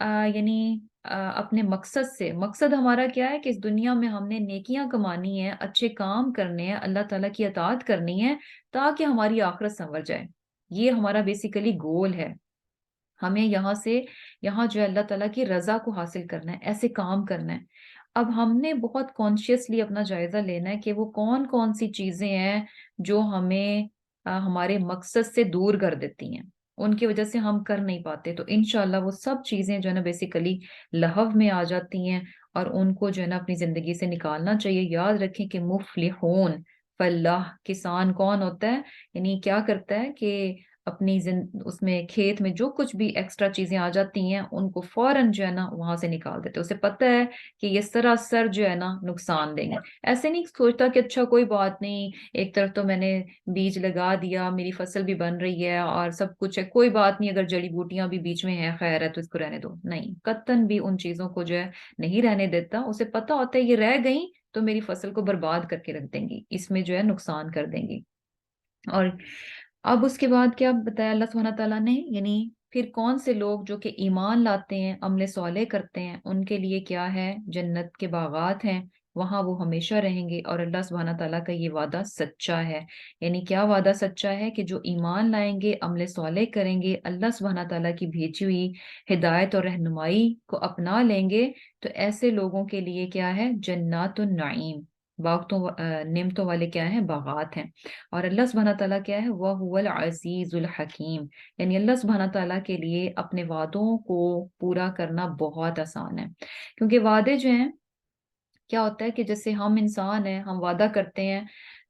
یعنی اپنے مقصد سے، مقصد ہمارا کیا ہے کہ اس دنیا میں ہم نے نیکیاں کمانی ہیں، اچھے کام کرنے ہیں، اللہ تعالیٰ کی اطاعت کرنی ہے تاکہ ہماری آخرت سنور جائے. یہ ہمارا بیسیکلی گول ہے. ہمیں یہاں سے، یہاں جو ہے اللہ تعالیٰ کی رضا کو حاصل کرنا ہے، ایسے کام کرنا ہے. اب ہم نے بہت کانشیسلی اپنا جائزہ لینا ہے کہ وہ کون کون سی چیزیں ہیں جو ہمیں ہمارے مقصد سے دور کر دیتی ہیں، ان کی وجہ سے ہم کر نہیں پاتے. تو انشاءاللہ وہ سب چیزیں جو ہے نا بیسیکلی لہو میں آ جاتی ہیں، اور ان کو جو ہے نا اپنی زندگی سے نکالنا چاہیے. یاد رکھیں کہ مفلحون فلاح، کسان کون ہوتا ہے؟ یعنی کیا کرتا ہے کہ اپنی اس میں کھیت میں جو کچھ بھی ایکسٹرا چیزیں آ جاتی ہیں ان کو فوراً جو ہے نا وہاں سے نکال دیتے. اسے پتہ ہے کہ یہ سراسر جو ہے نا نقصان دیں گے. ایسے نہیں سوچتا کہ اچھا کوئی بات نہیں، ایک طرف تو میں نے بیج لگا دیا، میری فصل بھی بن رہی ہے اور سب کچھ ہے، کوئی بات نہیں، اگر جڑی بوٹیاں بھی بیچ میں ہیں خیر ہے تو اس کو رہنے دو. نہیں، قطعاً بھی ان چیزوں کو جو ہے نہیں رہنے دیتا. اسے پتہ ہوتا ہے یہ رہ گئیں تو میری فصل کو برباد کر کے رکھ دیں گی، اس میں جو ہے نقصان کر دیں گی. اور اب اس کے بعد کیا بتایا اللہ سبحانہ تعالیٰ نے؟ یعنی پھر کون سے لوگ جو کہ ایمان لاتے ہیں، عمل صالح کرتے ہیں، ان کے لیے کیا ہے؟ جنت کے باغات ہیں، وہاں وہ ہمیشہ رہیں گے. اور اللہ سبحانہ تعالیٰ کا یہ وعدہ سچا ہے. یعنی کیا وعدہ سچا ہے؟ کہ جو ایمان لائیں گے، عمل صالح کریں گے، اللہ سبحانہ تعالیٰ کی بھیجی ہوئی ہدایت اور رہنمائی کو اپنا لیں گے، تو ایسے لوگوں کے لیے کیا ہے؟ جنات النعیم، باغتوں نعمتوں والے کیا ہیں؟ باغات ہیں. اور اللہ سبحانہ تعالیٰ کیا ہے؟ وَهُوَ الْعَزِيزُ الْحَكِيمُ. یعنی اللہ سبحانہ تعالیٰ کے لیے اپنے وعدوں کو پورا کرنا بہت آسان ہے. کیونکہ وعدے جو ہیں، کیا ہوتا ہے کہ جیسے ہم انسان ہیں، ہم وعدہ کرتے ہیں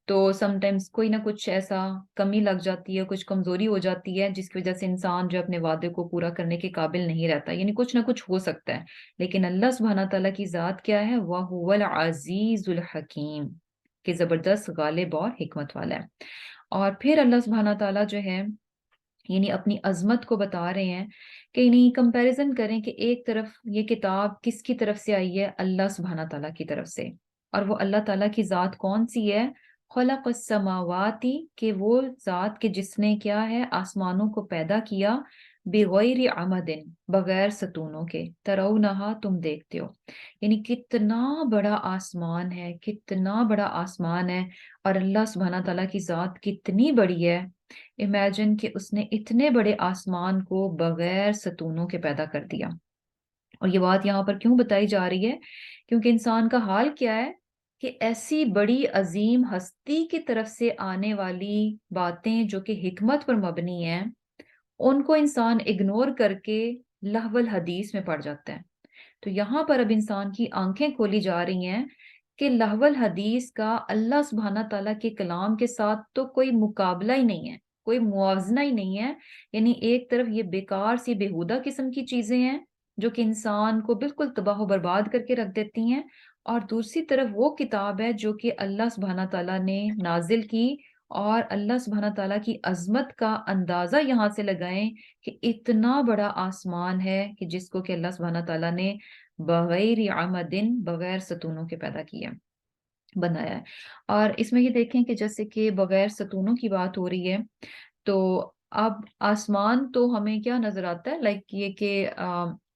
تو سم ٹائمز کوئی نہ کچھ ایسا کمی لگ جاتی ہے، کچھ کمزوری ہو جاتی ہے جس کی وجہ سے انسان جو اپنے وعدے کو پورا کرنے کے قابل نہیں رہتا. یعنی کچھ نہ کچھ ہو سکتا ہے. لیکن اللہ سبحانہ تعالیٰ کی ذات کیا ہے؟ وَهُوَ الْعَزِيزُ الْحَكِيمُ، کہ زبردست، غالب اور حکمت والا ہے. اور پھر اللہ سبحانہ تعالیٰ جو ہے یعنی اپنی عظمت کو بتا رہے ہیں کہ یعنی کمپیریزن کریں کہ ایک طرف یہ کتاب کس کی طرف سے آئی ہے؟ اللہ سبحانہ تعالیٰ کی طرف سے. اور وہ اللہ تعالیٰ کی ذات کون سی ہے؟ خلق السماواتی، کہ وہ ذات کہ جس نے کیا ہے؟ آسمانوں کو پیدا کیا، بغیر عمد، بغیر ستونوں کے، ترونہا، تم دیکھتے ہو. یعنی کتنا بڑا آسمان ہے، کتنا بڑا آسمان ہے، اور اللہ سبحانہ تعالیٰ کی ذات کتنی بڑی ہے. امیجن کہ اس نے اتنے بڑے آسمان کو بغیر ستونوں کے پیدا کر دیا. اور یہ بات یہاں پر کیوں بتائی جا رہی ہے؟ کیونکہ انسان کا حال کیا ہے کہ ایسی بڑی عظیم ہستی کی طرف سے آنے والی باتیں جو کہ حکمت پر مبنی ہیں، ان کو انسان اگنور کر کے لہو الحدیث میں پڑ جاتا ہے. تو یہاں پر اب انسان کی آنکھیں کھولی جا رہی ہیں کہ لہو الحدیث کا اللہ سبحانہ تعالیٰ کے کلام کے ساتھ تو کوئی مقابلہ ہی نہیں ہے، کوئی موازنہ ہی نہیں ہے. یعنی ایک طرف یہ بیکار سی بےہودہ قسم کی چیزیں ہیں جو کہ انسان کو بالکل تباہ و برباد کر کے رکھ دیتی ہیں، اور دوسری طرف وہ کتاب ہے جو کہ اللہ سبحانہ تعالیٰ نے نازل کی. اور اللہ سبحانہ تعالیٰ کی عظمت کا اندازہ یہاں سے لگائیں کہ اتنا بڑا آسمان ہے کہ جس کو کہ اللہ سبحانہ تعالیٰ نے بغیر عمدن، بغیر ستونوں کے پیدا کیا، بنایا ہے. اور اس میں یہ دیکھیں کہ جیسے کہ بغیر ستونوں کی بات ہو رہی ہے، تو اب آسمان تو ہمیں کیا نظر آتا ہے؟ لائک یہ کہ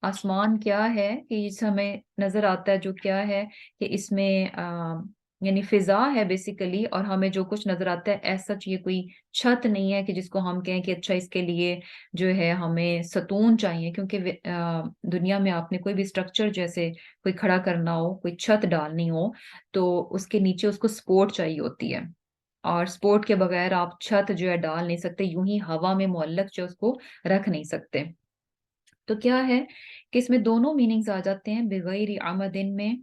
آسمان کیا ہے کہ اس ہمیں نظر آتا ہے جو کیا ہے کہ اس میں یعنی فضا ہے بیسیکلی، اور ہمیں جو کچھ نظر آتا ہے ایسا یہ کوئی چھت نہیں ہے کہ جس کو ہم کہیں کہ اچھا اس کے لیے جو ہے ہمیں ستون چاہیے. کیونکہ دنیا میں آپ نے کوئی بھی سٹرکچر جیسے کوئی کھڑا کرنا ہو، کوئی چھت ڈالنی ہو، تو اس کے نیچے اس کو سپورٹ چاہیے ہوتی ہے، اور سپورٹ کے بغیر آپ چھت جو ہے ڈال نہیں سکتے، یوں ہی ہوا میں معلق جو اس کو رکھ نہیں سکتے. تو کیا ہے کہ اس میں دونوں میننگز آ جاتے ہیں بغیر عمدن میں،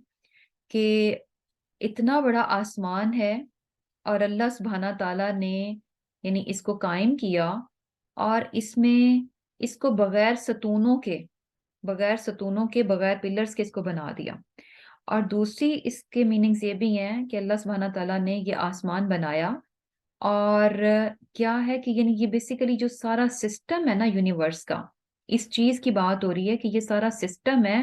کہ اتنا بڑا آسمان ہے اور اللہ سبحانہ تعالیٰ نے یعنی اس کو قائم کیا، اور اس میں اس کو بغیر ستونوں کے، بغیر ستونوں کے، بغیر پلرز کے اس کو بنا دیا. اور دوسری اس کے میننگز یہ بھی ہیں کہ اللہ سبحانہ تعالیٰ نے یہ آسمان بنایا، اور کیا ہے کہ یعنی یہ بیسیکلی جو سارا سسٹم ہے نا یونیورس کا، اس چیز کی بات ہو رہی ہے کہ یہ سارا سسٹم ہے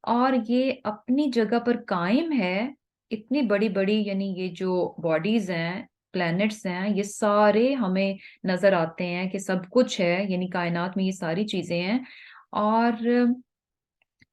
اور یہ اپنی جگہ پر قائم ہے. اتنی بڑی بڑی یعنی یہ جو باڈیز ہیں، پلانٹس ہیں، یہ سارے ہمیں نظر آتے ہیں کہ سب کچھ ہے، یعنی کائنات میں یہ ساری چیزیں ہیں. اور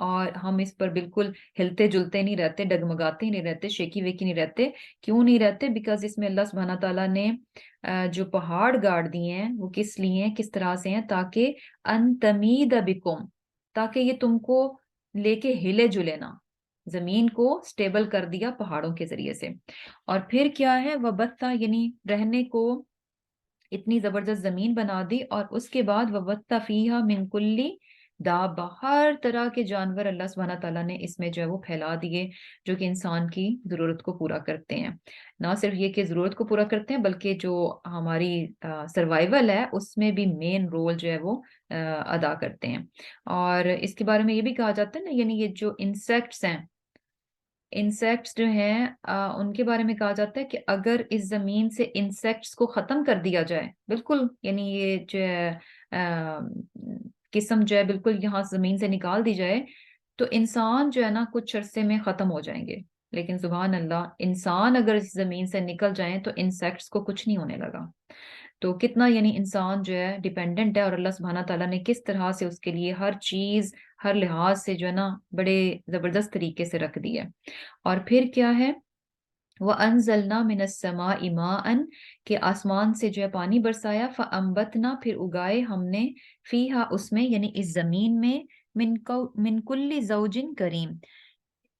اور ہم اس پر بالکل ہلتے جلتے نہیں رہتے، ڈگمگاتے نہیں رہتے، شیکی ویکی نہیں رہتے. کیوں نہیں رہتے؟ بیکاز اس میں اللہ سبحانہ تعالیٰ نے جو پہاڑ گاڑ دیے ہیں وہ کس لیے ہیں، کس طرح سے ہیں؟ تاکہ ان تمید بکم، تاکہ یہ تم کو لے کے ہلے جلے نا. زمین کو سٹیبل کر دیا پہاڑوں کے ذریعے سے. اور پھر کیا ہے؟ وبتہ یعنی رہنے کو اتنی زبردست زمین بنا دی. اور اس کے بعد وبت فیہا من کلی دابہ، ہر طرح کے جانور اللہ سبحانہ تعالیٰ نے اس میں جو ہے وہ پھیلا دیے، جو کہ انسان کی ضرورت کو پورا کرتے ہیں. نہ صرف یہ کہ ضرورت کو پورا کرتے ہیں، بلکہ جو ہماری سروائیول ہے اس میں بھی مین رول جو ہے وہ ادا کرتے ہیں. اور اس کے بارے میں یہ بھی کہا جاتا ہے نا، یعنی یہ جو انسیکٹس ہیں، انسیکٹس جو ہیں ان کے بارے میں کہا جاتا ہے کہ اگر اس زمین سے انسیکٹس کو ختم کر دیا جائے، بالکل یعنی یہ جو ہے قسم جو ہے بالکل یہاں زمین سے نکال دی جائے، تو انسان جو ہے نا کچھ عرصے میں ختم ہو جائیں گے. لیکن سبحان اللہ، انسان اگر اس زمین سے نکل جائیں تو انسیکٹس کو کچھ نہیں ہونے لگا. تو کتنا یعنی انسان جو ہے ڈیپینڈنٹ ہے، اور اللہ سبحانہ تعالیٰ نے کس طرح سے اس کے لیے ہر چیز ہر لحاظ سے جو ہے نا بڑے زبردست طریقے سے رکھ دی ہے. اور پھر کیا ہے؟ وَأَنزَلْنَا مِنَ السَّمَاءِ مَاءً، کہ آسمان سے جو ہے پانی برسایا. فَأَنبَتْنَا، پھر اگائے ہم نے. فیہا، اس میں یعنی اس زمین میں. من کل زوج کریم،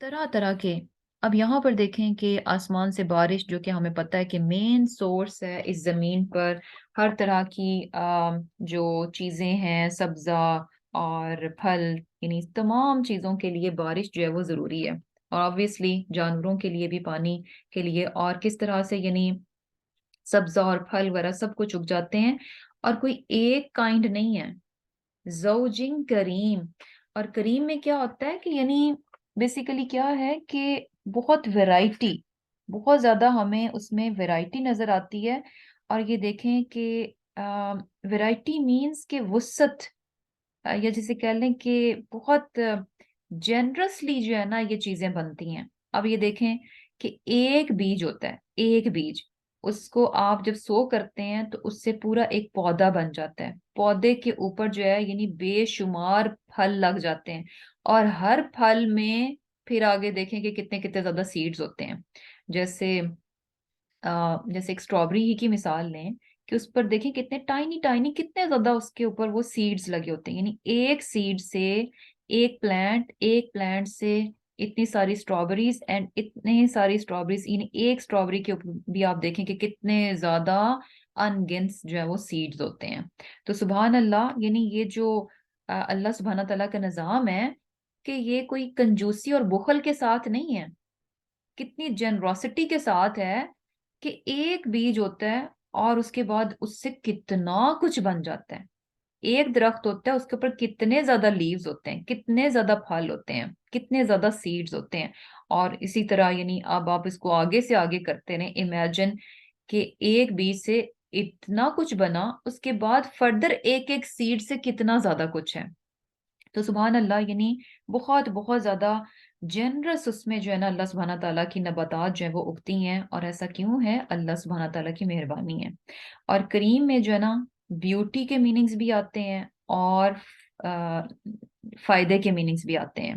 طرح طرح کے. اب یہاں پر دیکھیں کہ آسمان سے بارش، جو کہ ہمیں پتہ ہے کہ مین سورس ہے اس زمین پر ہر طرح کی جو چیزیں ہیں، سبزہ اور پھل، یعنی تمام چیزوں کے لیے بارش جو ہے وہ ضروری ہے. اور آبویسلی جانوروں کے لیے بھی پانی کے لیے. اور کس طرح سے یعنی سبزہ اور پھل وغیرہ سب کچھ اگ جاتے ہیں، اور کوئی ایک کائنڈ نہیں ہے. زوجن کریم، اور کریم میں کیا ہوتا ہے کہ یعنی بیسیکلی کیا ہے کہ بہت ویرائٹی، بہت زیادہ ہمیں اس میں ویرائٹی نظر آتی ہے. اور یہ دیکھیں کہ ویرائٹی مینز کہ وسعت، یا جسے کہہ لیں کہ بہت جنرسلی جو ہے نا یہ چیزیں بنتی ہیں. اب یہ دیکھیں کہ ایک بیج ہوتا ہے، ایک بیج، اس کو آپ جب سو کرتے ہیں تو اس سے پورا ایک پودا بن جاتا ہے. پودے کے اوپر جو ہے یعنی بے شمار پھل لگ جاتے ہیں، اور ہر پھل میں پھر آگے دیکھیں کہ کتنے کتنے زیادہ سیڈز ہوتے ہیں. جیسے جیسے ایک اسٹرابری ہی کی مثال لیں کہ اس پر دیکھیں کتنے ٹائنی ٹائنی، کتنے زیادہ اس کے اوپر وہ سیڈز لگے ہوتے ہیں. یعنی ایک سیڈ سے ایک پلانٹ سے اتنی ساری اسٹرابریز، اینڈ اتنے ساری اسٹرابریز، یعنی ایک اسٹرابری کے اوپر بھی آپ دیکھیں کہ کتنے زیادہ انگنس جو ہے وہ سیڈز ہوتے ہیں. تو سبحان اللہ، یعنی یہ جو اللہ سبحانہ تعالیٰ کا نظام ہے کہ یہ کوئی کنجوسی اور بخل کے ساتھ نہیں ہے، کتنی جنروسٹی کے ساتھ ہے کہ ایک بیج ہوتا ہے اور اس کے بعد اس سے کتنا کچھ بن جاتا ہے. ایک درخت ہوتا ہے، اس کے اوپر کتنے زیادہ لیوز ہوتے ہیں، کتنے زیادہ پھل ہوتے ہیں، کتنے زیادہ سیڈز ہوتے ہیں. اور اسی طرح یعنی اب آپ اس کو آگے سے آگے کرتے رہیں، امیجن کہ ایک بیج سے اتنا کچھ بنا، اس کے بعد فردر ایک ایک سیڈ سے کتنا زیادہ کچھ ہے. تو سبحان اللہ، یعنی بہت بہت زیادہ جنرس اس میں جو ہے نا اللہ سبحانہ تعالیٰ کی نباتات جو ہے وہ اگتی ہیں. اور ایسا کیوں ہے؟ اللہ سبحانہ تعالیٰ کی مہربانی ہے. اور کریم میں جو ہے نا بیوٹی کے میننگز بھی آتے ہیں، اور فائدے کے میننگز بھی آتے ہیں.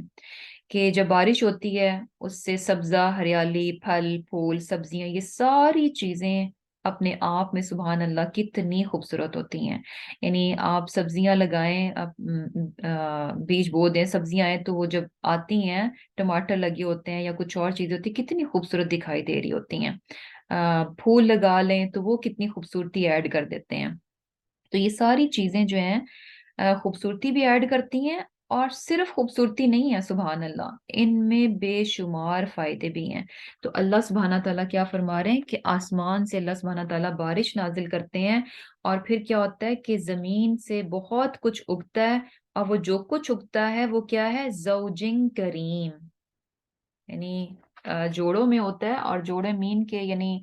کہ جب بارش ہوتی ہے اس سے سبزہ، ہریالی، پھل پھول، سبزیاں، یہ ساری چیزیں اپنے آپ میں سبحان اللہ کتنی خوبصورت ہوتی ہیں. یعنی آپ سبزیاں لگائیں، بیج بو دیں، سبزیاں آئیں تو وہ جب آتی ہیں، ٹماٹر لگے ہوتے ہیں یا کچھ اور چیزیں ہوتی ہیں، کتنی خوبصورت دکھائی دے رہی ہوتی ہیں. پھول لگا لیں تو وہ کتنی خوبصورتی ایڈ کر دیتے ہیں. تو یہ ساری چیزیں جو ہیں خوبصورتی بھی ایڈ کرتی ہیں، اور صرف خوبصورتی نہیں ہے، سبحان اللہ ان میں بے شمار فائدے بھی ہیں. تو اللہ سبحانہ تعالیٰ کیا فرما رہے ہیں کہ آسمان سے اللہ سبحانہ تعالیٰ بارش نازل کرتے ہیں، اور پھر کیا ہوتا ہے کہ زمین سے بہت کچھ اگتا ہے. اور وہ جو کچھ اگتا ہے وہ کیا ہے؟ زوجن کریم، یعنی جوڑوں میں ہوتا ہے. اور جوڑے مین کے یعنی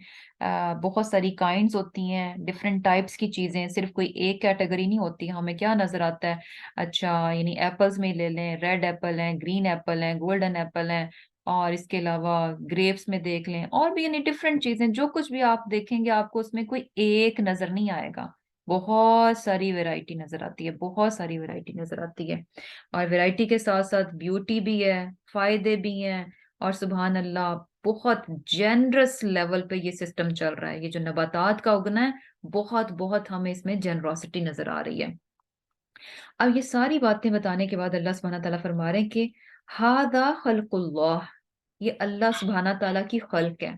بہت ساری کائنڈز ہوتی ہیں، ڈفرینٹ ٹائپس کی چیزیں، صرف کوئی ایک کیٹیگری نہیں ہوتی. ہمیں کیا نظر آتا ہے؟ اچھا یعنی ایپلز میں لے لیں، ریڈ ایپل ہیں، گرین ایپل ہیں، گولڈن ایپل ہیں، اور اس کے علاوہ گریپس میں دیکھ لیں، اور بھی یعنی ڈفرینٹ چیزیں. جو کچھ بھی آپ دیکھیں گے آپ کو اس میں کوئی ایک نظر نہیں آئے گا. بہت ساری ویرائٹی نظر آتی ہے، بہت ساری ویرائٹی نظر آتی ہے، اور ویرائٹی کے ساتھ ساتھ بیوٹی بھی ہے، فائدے بھی ہیں، اور سبحان اللہ بہت جنرس لیول پہ یہ سسٹم چل رہا ہے۔ یہ جو نباتات کا اگنا ہے، بہت بہت ہمیں اس میں جنروسٹی نظر آ رہی ہے۔ اب یہ ساری باتیں بتانے کے بعد اللہ سبحانہ تعالیٰ فرما رہے ہیں کہ ہذا خلق اللہ، یہ اللہ سبحانہ تعالیٰ کی خلق ہے۔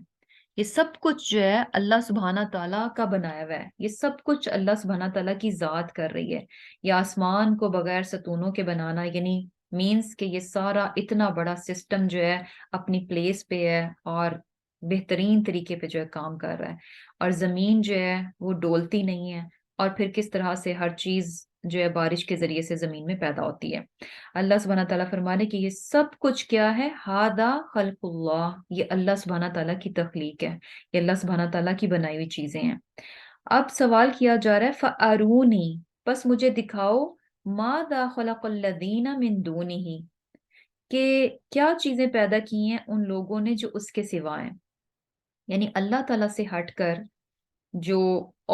یہ سب کچھ جو ہے اللہ سبحانہ تعالیٰ کا بنایا ہوا ہے، یہ سب کچھ اللہ سبحانہ تعالیٰ کی ذات کر رہی ہے۔ یہ آسمان کو بغیر ستونوں کے بنانا یعنی مینس کہ یہ سارا اتنا بڑا سسٹم جو ہے اپنی پلیس پہ ہے اور بہترین طریقے پہ جو ہے کام کر رہا ہے، اور زمین جو ہے وہ ڈولتی نہیں ہے، اور پھر کس طرح سے ہر چیز جو ہے بارش کے ذریعے سے زمین میں پیدا ہوتی ہے۔ اللہ سبحانہ تعالیٰ فرمانے کہ یہ سب کچھ کیا ہے، ہادہ خلق اللہ، یہ اللہ سبحانہ تعالیٰ کی تخلیق ہے، یہ اللہ سبحانہ تعالیٰ کی بنائی ہوئی چیزیں ہیں۔ اب سوال کیا جا رہا ہے فَأَرُونِي، بس مجھے دکھاؤ، مَاذَا خَلَقَ الَّذِينَ مِن دُونِهِ، کہ کیا چیزیں پیدا کی ہیں ان لوگوں نے جو اس کے سوا ہیں، یعنی اللہ تعالیٰ سے ہٹ کر جو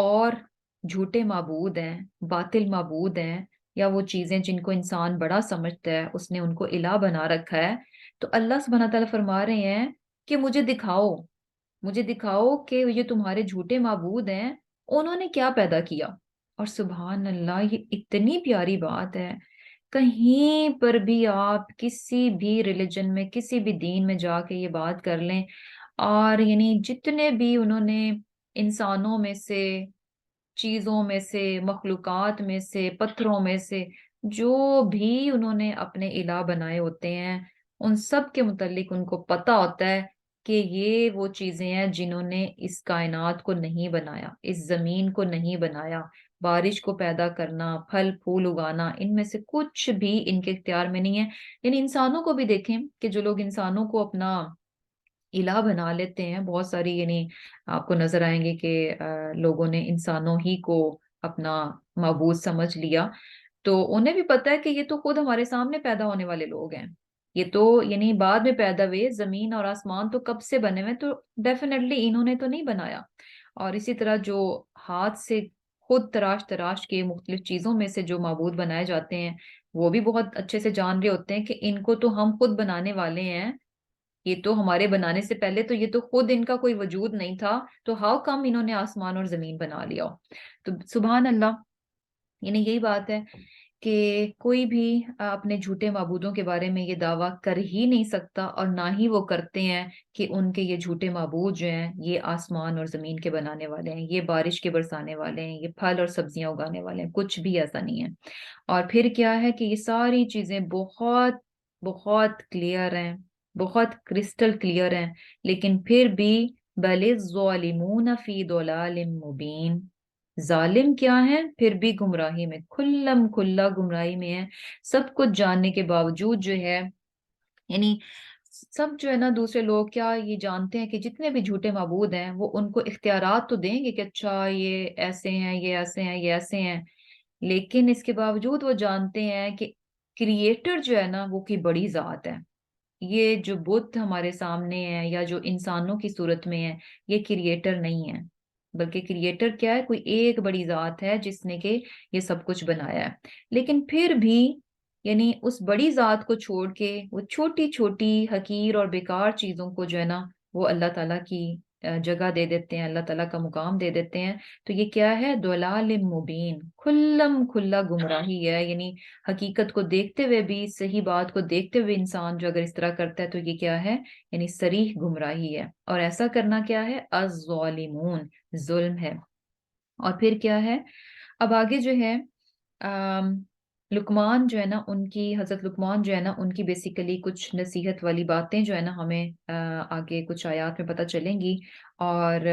اور جھوٹے معبود ہیں، باطل معبود ہیں، یا وہ چیزیں جن کو انسان بڑا سمجھتا ہے اس نے ان کو الہ بنا رکھا ہے، تو اللہ سبحانہ تعالیٰ فرما رہے ہیں کہ مجھے دکھاؤ کہ یہ تمہارے جھوٹے معبود ہیں انہوں نے کیا پیدا کیا۔ اور سبحان اللہ یہ اتنی پیاری بات ہے، کہیں پر بھی آپ کسی بھی ریلیجن میں کسی بھی دین میں جا کے یہ بات کر لیں، اور یعنی جتنے بھی انہوں نے انسانوں میں سے، چیزوں میں سے، مخلوقات میں سے، پتھروں میں سے جو بھی انہوں نے اپنے الہ بنائے ہوتے ہیں، ان سب کے متعلق ان کو پتہ ہوتا ہے کہ یہ وہ چیزیں ہیں جنہوں نے اس کائنات کو نہیں بنایا، اس زمین کو نہیں بنایا، بارش کو پیدا کرنا، پھل پھول اگانا، ان میں سے کچھ بھی ان کے اختیار میں نہیں ہے۔ یعنی انسانوں کو بھی دیکھیں کہ جو لوگ انسانوں کو اپنا الہ بنا لیتے ہیں، بہت ساری یعنی آپ کو نظر آئیں گے کہ لوگوں نے انسانوں ہی کو اپنا معبود سمجھ لیا، تو انہیں بھی پتا ہے کہ یہ تو خود ہمارے سامنے پیدا ہونے والے لوگ ہیں، یہ تو یعنی بعد میں پیدا ہوئے، زمین اور آسمان تو کب سے بنے ہوئے، تو ڈیفینیٹلی انہوں نے تو نہیں بنایا۔ اور اسی طرح جو ہاتھ سے خود تراش تراش کے مختلف چیزوں میں سے جو معبود بنائے جاتے ہیں، وہ بھی بہت اچھے سے جان رہے ہوتے ہیں کہ ان کو تو ہم خود بنانے والے ہیں، یہ تو ہمارے بنانے سے پہلے تو یہ تو خود ان کا کوئی وجود نہیں تھا، تو ہاؤ کم انہوں نے آسمان اور زمین بنا لیا ہو۔ تو سبحان اللہ، یعنی یہی بات ہے کہ کوئی بھی اپنے جھوٹے معبودوں کے بارے میں یہ دعویٰ کر ہی نہیں سکتا، اور نہ ہی وہ کرتے ہیں کہ ان کے یہ جھوٹے معبود جو ہیں یہ آسمان اور زمین کے بنانے والے ہیں، یہ بارش کے برسانے والے ہیں، یہ پھل اور سبزیاں اگانے والے ہیں، کچھ بھی ایسا نہیں ہے۔ اور پھر کیا ہے کہ یہ ساری چیزیں بہت بہت کلیئر ہیں، بہت کرسٹل کلیئر ہیں، لیکن پھر بھی بل الظالمون فی ضلال مبین، ظالم کیا ہیں، پھر بھی گمراہی میں، کھلم کھلا گمراہی میں ہے، سب کچھ جاننے کے باوجود جو ہے، یعنی سب جو ہے نا دوسرے لوگ کیا یہ جانتے ہیں کہ جتنے بھی جھوٹے معبود ہیں وہ ان کو اختیارات تو دیں گے کہ اچھا یہ ایسے ہیں، یہ ایسے ہیں، یہ ایسے ہیں، لیکن اس کے باوجود وہ جانتے ہیں کہ کریٹر جو ہے نا وہ کی بڑی ذات ہے، یہ جو بت ہمارے سامنے ہے یا جو انسانوں کی صورت میں ہے، یہ کریٹر نہیں ہے، بلکہ کریٹر کیا ہے، کوئی ایک بڑی ذات ہے جس نے کہ یہ سب کچھ بنایا ہے۔ لیکن پھر بھی یعنی اس بڑی ذات کو چھوڑ کے وہ چھوٹی چھوٹی حقیر اور بیکار چیزوں کو جو ہے نا وہ اللہ تعالیٰ کی جگہ دے دیتے ہیں، اللہ تعالیٰ کا مقام دے دیتے ہیں، تو یہ کیا ہے، ضلال مبین، کھلم کھلا گمراہی ہے۔ یعنی حقیقت کو دیکھتے ہوئے بھی، صحیح بات کو دیکھتے ہوئے انسان جو اگر اس طرح کرتا ہے تو یہ کیا ہے، یعنی صریح گمراہی ہے، اور ایسا کرنا کیا ہے، الظالمون، ظلم ہے۔ اور پھر کیا ہے، اب آگے جو ہے لقمان جو ہے نا ان کی، حضرت لقمان جو ہے نا ان کی بیسیکلی کچھ نصیحت والی باتیں جو ہے نا ہمیں آگے کچھ آیات میں پتہ چلیں گی، اور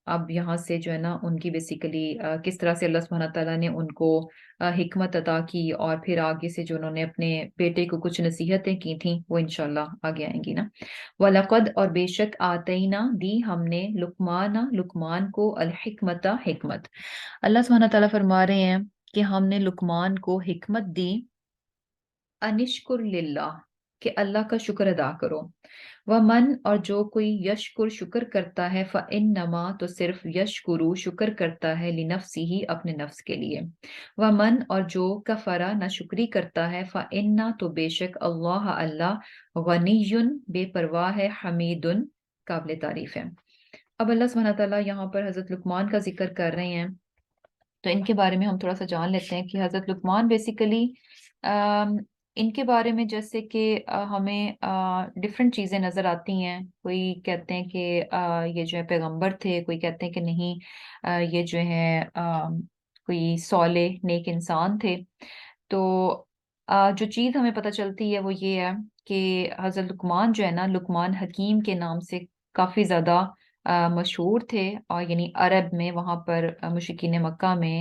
اب یہاں سے جو ہے نا ان کی بیسیکلی کس طرح سے اللہ سبحانہ تعالیٰ نے ان کو حکمت عطا کی، اور پھر آگے سے جو انہوں نے اپنے بیٹے کو کچھ نصیحتیں کی تھیں وہ انشاءاللہ آگے آئیں گی نا۔ وَلَقَدْ، اور بے شک، آتَيْنَا، دی ہم نے، لقمان کو، الحکمت، حکمت۔ اللہ سبحانہ تعالیٰ فرما رہے ہیں کہ ہم نے لقمان کو حکمت دی، انشکر للہ، کہ اللہ کا شکر ادا کرو۔ ومن اور جو کوئی یشکر شکر کرتا ہے فإنما تو صرف یشکرو شکر کرتا ہے لنفسہ اپنے نفس کے لیے۔ ومن اور جو کفرا نہ شکری کرتا ہے فإنا تو بے شک اللہ اللہ غنی بے پرواہ ہے حمید قابل تعریف ہے۔ اب اللہ سبحانہ تعالیٰ یہاں پر حضرت لقمان کا ذکر کر رہے ہیں، تو ان کے بارے میں ہم تھوڑا سا جان لیتے ہیں کہ حضرت لقمان بیسیکلی ان کے بارے میں جیسے کہ ہمیں ڈفرینٹ چیزیں نظر آتی ہیں۔ کوئی کہتے ہیں کہ یہ جو ہے پیغمبر تھے، کوئی کہتے ہیں کہ نہیں یہ جو ہے کوئی صالح نیک انسان تھے۔ تو جو چیز ہمیں پتہ چلتی ہے وہ یہ ہے کہ حضرت لقمان جو ہے نا، لقمان حکیم کے نام سے کافی زیادہ مشہور تھے، اور یعنی عرب میں وہاں پر مشرکین مکہ میں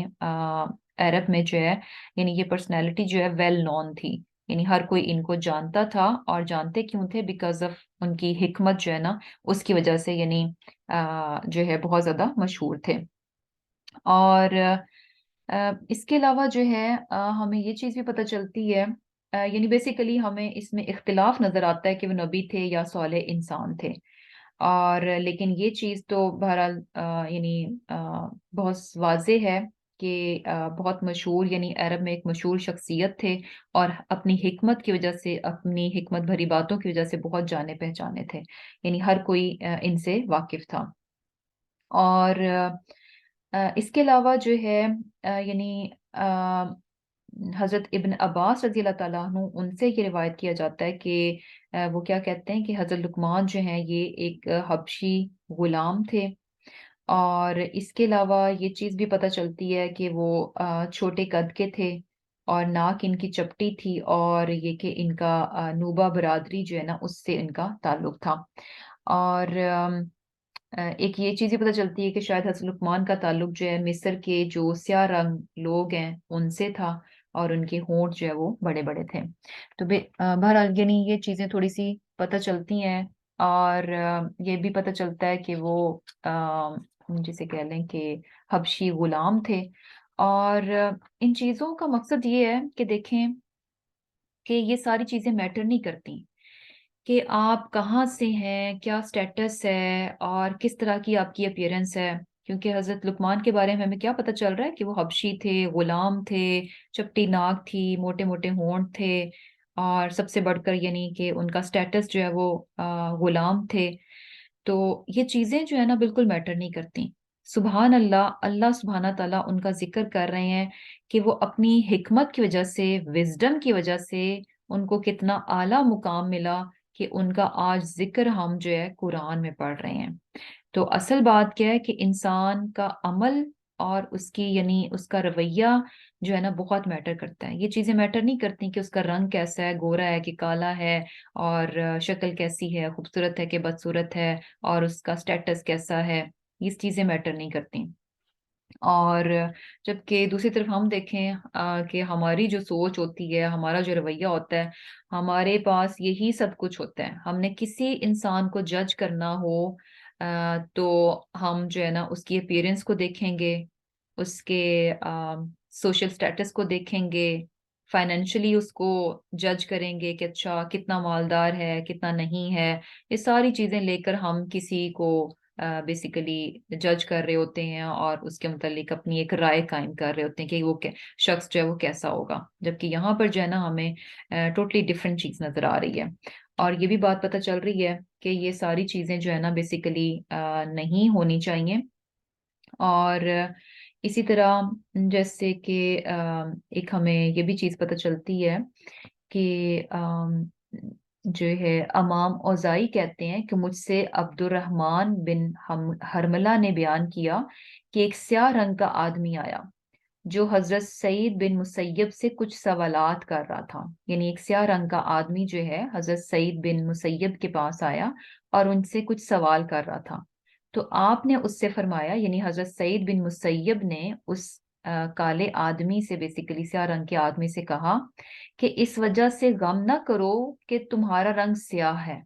عرب میں جو ہے یعنی یہ پرسنالٹی جو ہے ویل نون تھی، یعنی ہر کوئی ان کو جانتا تھا، اور جانتے کیوں تھے؟ بیکاز آف ان کی حکمت جو ہے نا، اس کی وجہ سے یعنی جو ہے بہت زیادہ مشہور تھے۔ اور اس کے علاوہ جو ہے ہمیں یہ چیز بھی پتہ چلتی ہے، یعنی بیسیکلی ہمیں اس میں اختلاف نظر آتا ہے کہ وہ نبی تھے یا صالح انسان تھے، اور لیکن یہ چیز تو بہرحال یعنی بہت واضح ہے کہ بہت مشہور، یعنی عرب میں ایک مشہور شخصیت تھے، اور اپنی حکمت کی وجہ سے، اپنی حکمت بھری باتوں کی وجہ سے بہت جانے پہچانے تھے، یعنی ہر کوئی ان سے واقف تھا۔ اور اس کے علاوہ جو ہے یعنی حضرت ابن عباس رضی اللہ تعالیٰ عنہ ان سے یہ روایت کیا جاتا ہے کہ وہ کیا کہتے ہیں کہ حضرت لقمان جو ہیں یہ ایک حبشی غلام تھے، اور اس کے علاوہ یہ چیز بھی پتہ چلتی ہے کہ وہ چھوٹے قد کے تھے، اور ناک ان کی چپٹی تھی، اور یہ کہ ان کا نوبہ برادری جو ہے نا اس سے ان کا تعلق تھا۔ اور ایک یہ چیز بھی پتہ چلتی ہے کہ شاید حضرت لقمان کا تعلق جو ہے مصر کے جو سیاہ رنگ لوگ ہیں ان سے تھا، اور ان کے ہونٹ جو ہے وہ بڑے بڑے تھے۔ تو بہرحال یعنی یہ چیزیں تھوڑی سی پتہ چلتی ہیں، اور یہ بھی پتہ چلتا ہے کہ وہ جسے کہہ لیں کہ حبشی غلام تھے۔ اور ان چیزوں کا مقصد یہ ہے کہ دیکھیں کہ یہ ساری چیزیں میٹر نہیں کرتی کہ آپ کہاں سے ہیں، کیا سٹیٹس ہے، اور کس طرح کی آپ کی اپیرنس ہے، کیونکہ حضرت لقمان کے بارے میں ہمیں کیا پتہ چل رہا ہے کہ وہ حبشی تھے، غلام تھے، چپٹی ناک تھی، موٹے موٹے ہونٹ تھے، اور سب سے بڑھ کر یعنی کہ ان کا سٹیٹس جو ہے وہ غلام تھے۔ تو یہ چیزیں جو ہے نا بالکل میٹر نہیں کرتی۔ سبحان اللہ، اللہ سبحانہ تعالیٰ ان کا ذکر کر رہے ہیں کہ وہ اپنی حکمت کی وجہ سے، وزڈم کی وجہ سے ان کو کتنا اعلیٰ مقام ملا کہ ان کا آج ذکر ہم جو ہے قرآن میں پڑھ رہے ہیں۔ تو اصل بات کیا ہے کہ انسان کا عمل اور اس کی یعنی اس کا رویہ جو ہے نا بہت میٹر کرتا ہے۔ یہ چیزیں میٹر نہیں کرتی کہ اس کا رنگ کیسا ہے، گورا ہے کہ کالا ہے، اور شکل کیسی ہے، خوبصورت ہے کہ بدصورت ہے، اور اس کا سٹیٹس کیسا ہے، یہ چیزیں میٹر نہیں کرتی۔ اور جبکہ دوسری طرف ہم دیکھیں کہ ہماری جو سوچ ہوتی ہے، ہمارا جو رویہ ہوتا ہے، ہمارے پاس یہی سب کچھ ہوتا ہے۔ ہم نے کسی انسان کو جج کرنا ہو تو ہم جو ہے نا اس کی اپیرنس کو دیکھیں گے، اس کے سوشل سٹیٹس کو دیکھیں گے، فائنینشلی اس کو جج کریں گے کہ اچھا کتنا مالدار ہے، کتنا نہیں ہے، یہ ساری چیزیں لے کر ہم کسی کو بیسیکلی جج کر رہے ہوتے ہیں، اور اس کے متعلق اپنی ایک رائے قائم کر رہے ہوتے ہیں کہ وہ شخص جو ہے وہ کیسا ہوگا، جبکہ یہاں پر جو ہے نا ہمیں ٹوٹلی ڈفرینٹ چیز نظر آ رہی ہے۔ اور یہ بھی بات پتہ چل رہی ہے کہ یہ ساری چیزیں جو ہے نا بیسیکلی نہیں ہونی چاہیے۔ اور اسی طرح جیسے کہ ایک ہمیں یہ بھی چیز پتہ چلتی ہے کہ جو ہے امام اوزائی کہتے ہیں کہ مجھ سے عبد الرحمن بن حرملہ نے بیان کیا کہ ایک سیاہ رنگ کا آدمی آیا جو حضرت سعید بن مسیب سے کچھ سوالات کر رہا تھا، یعنی ایک سیاہ رنگ کا آدمی جو ہے حضرت سعید بن مسیب کے پاس آیا اور ان سے کچھ سوال کر رہا تھا۔ تو آپ نے اس سے فرمایا، یعنی حضرت سعید بن مسیب نے اس کالے آدمی سے، بیسیکلی سیاہ رنگ کے آدمی سے کہا کہ اس وجہ سے غم نہ کرو کہ تمہارا رنگ سیاہ ہے،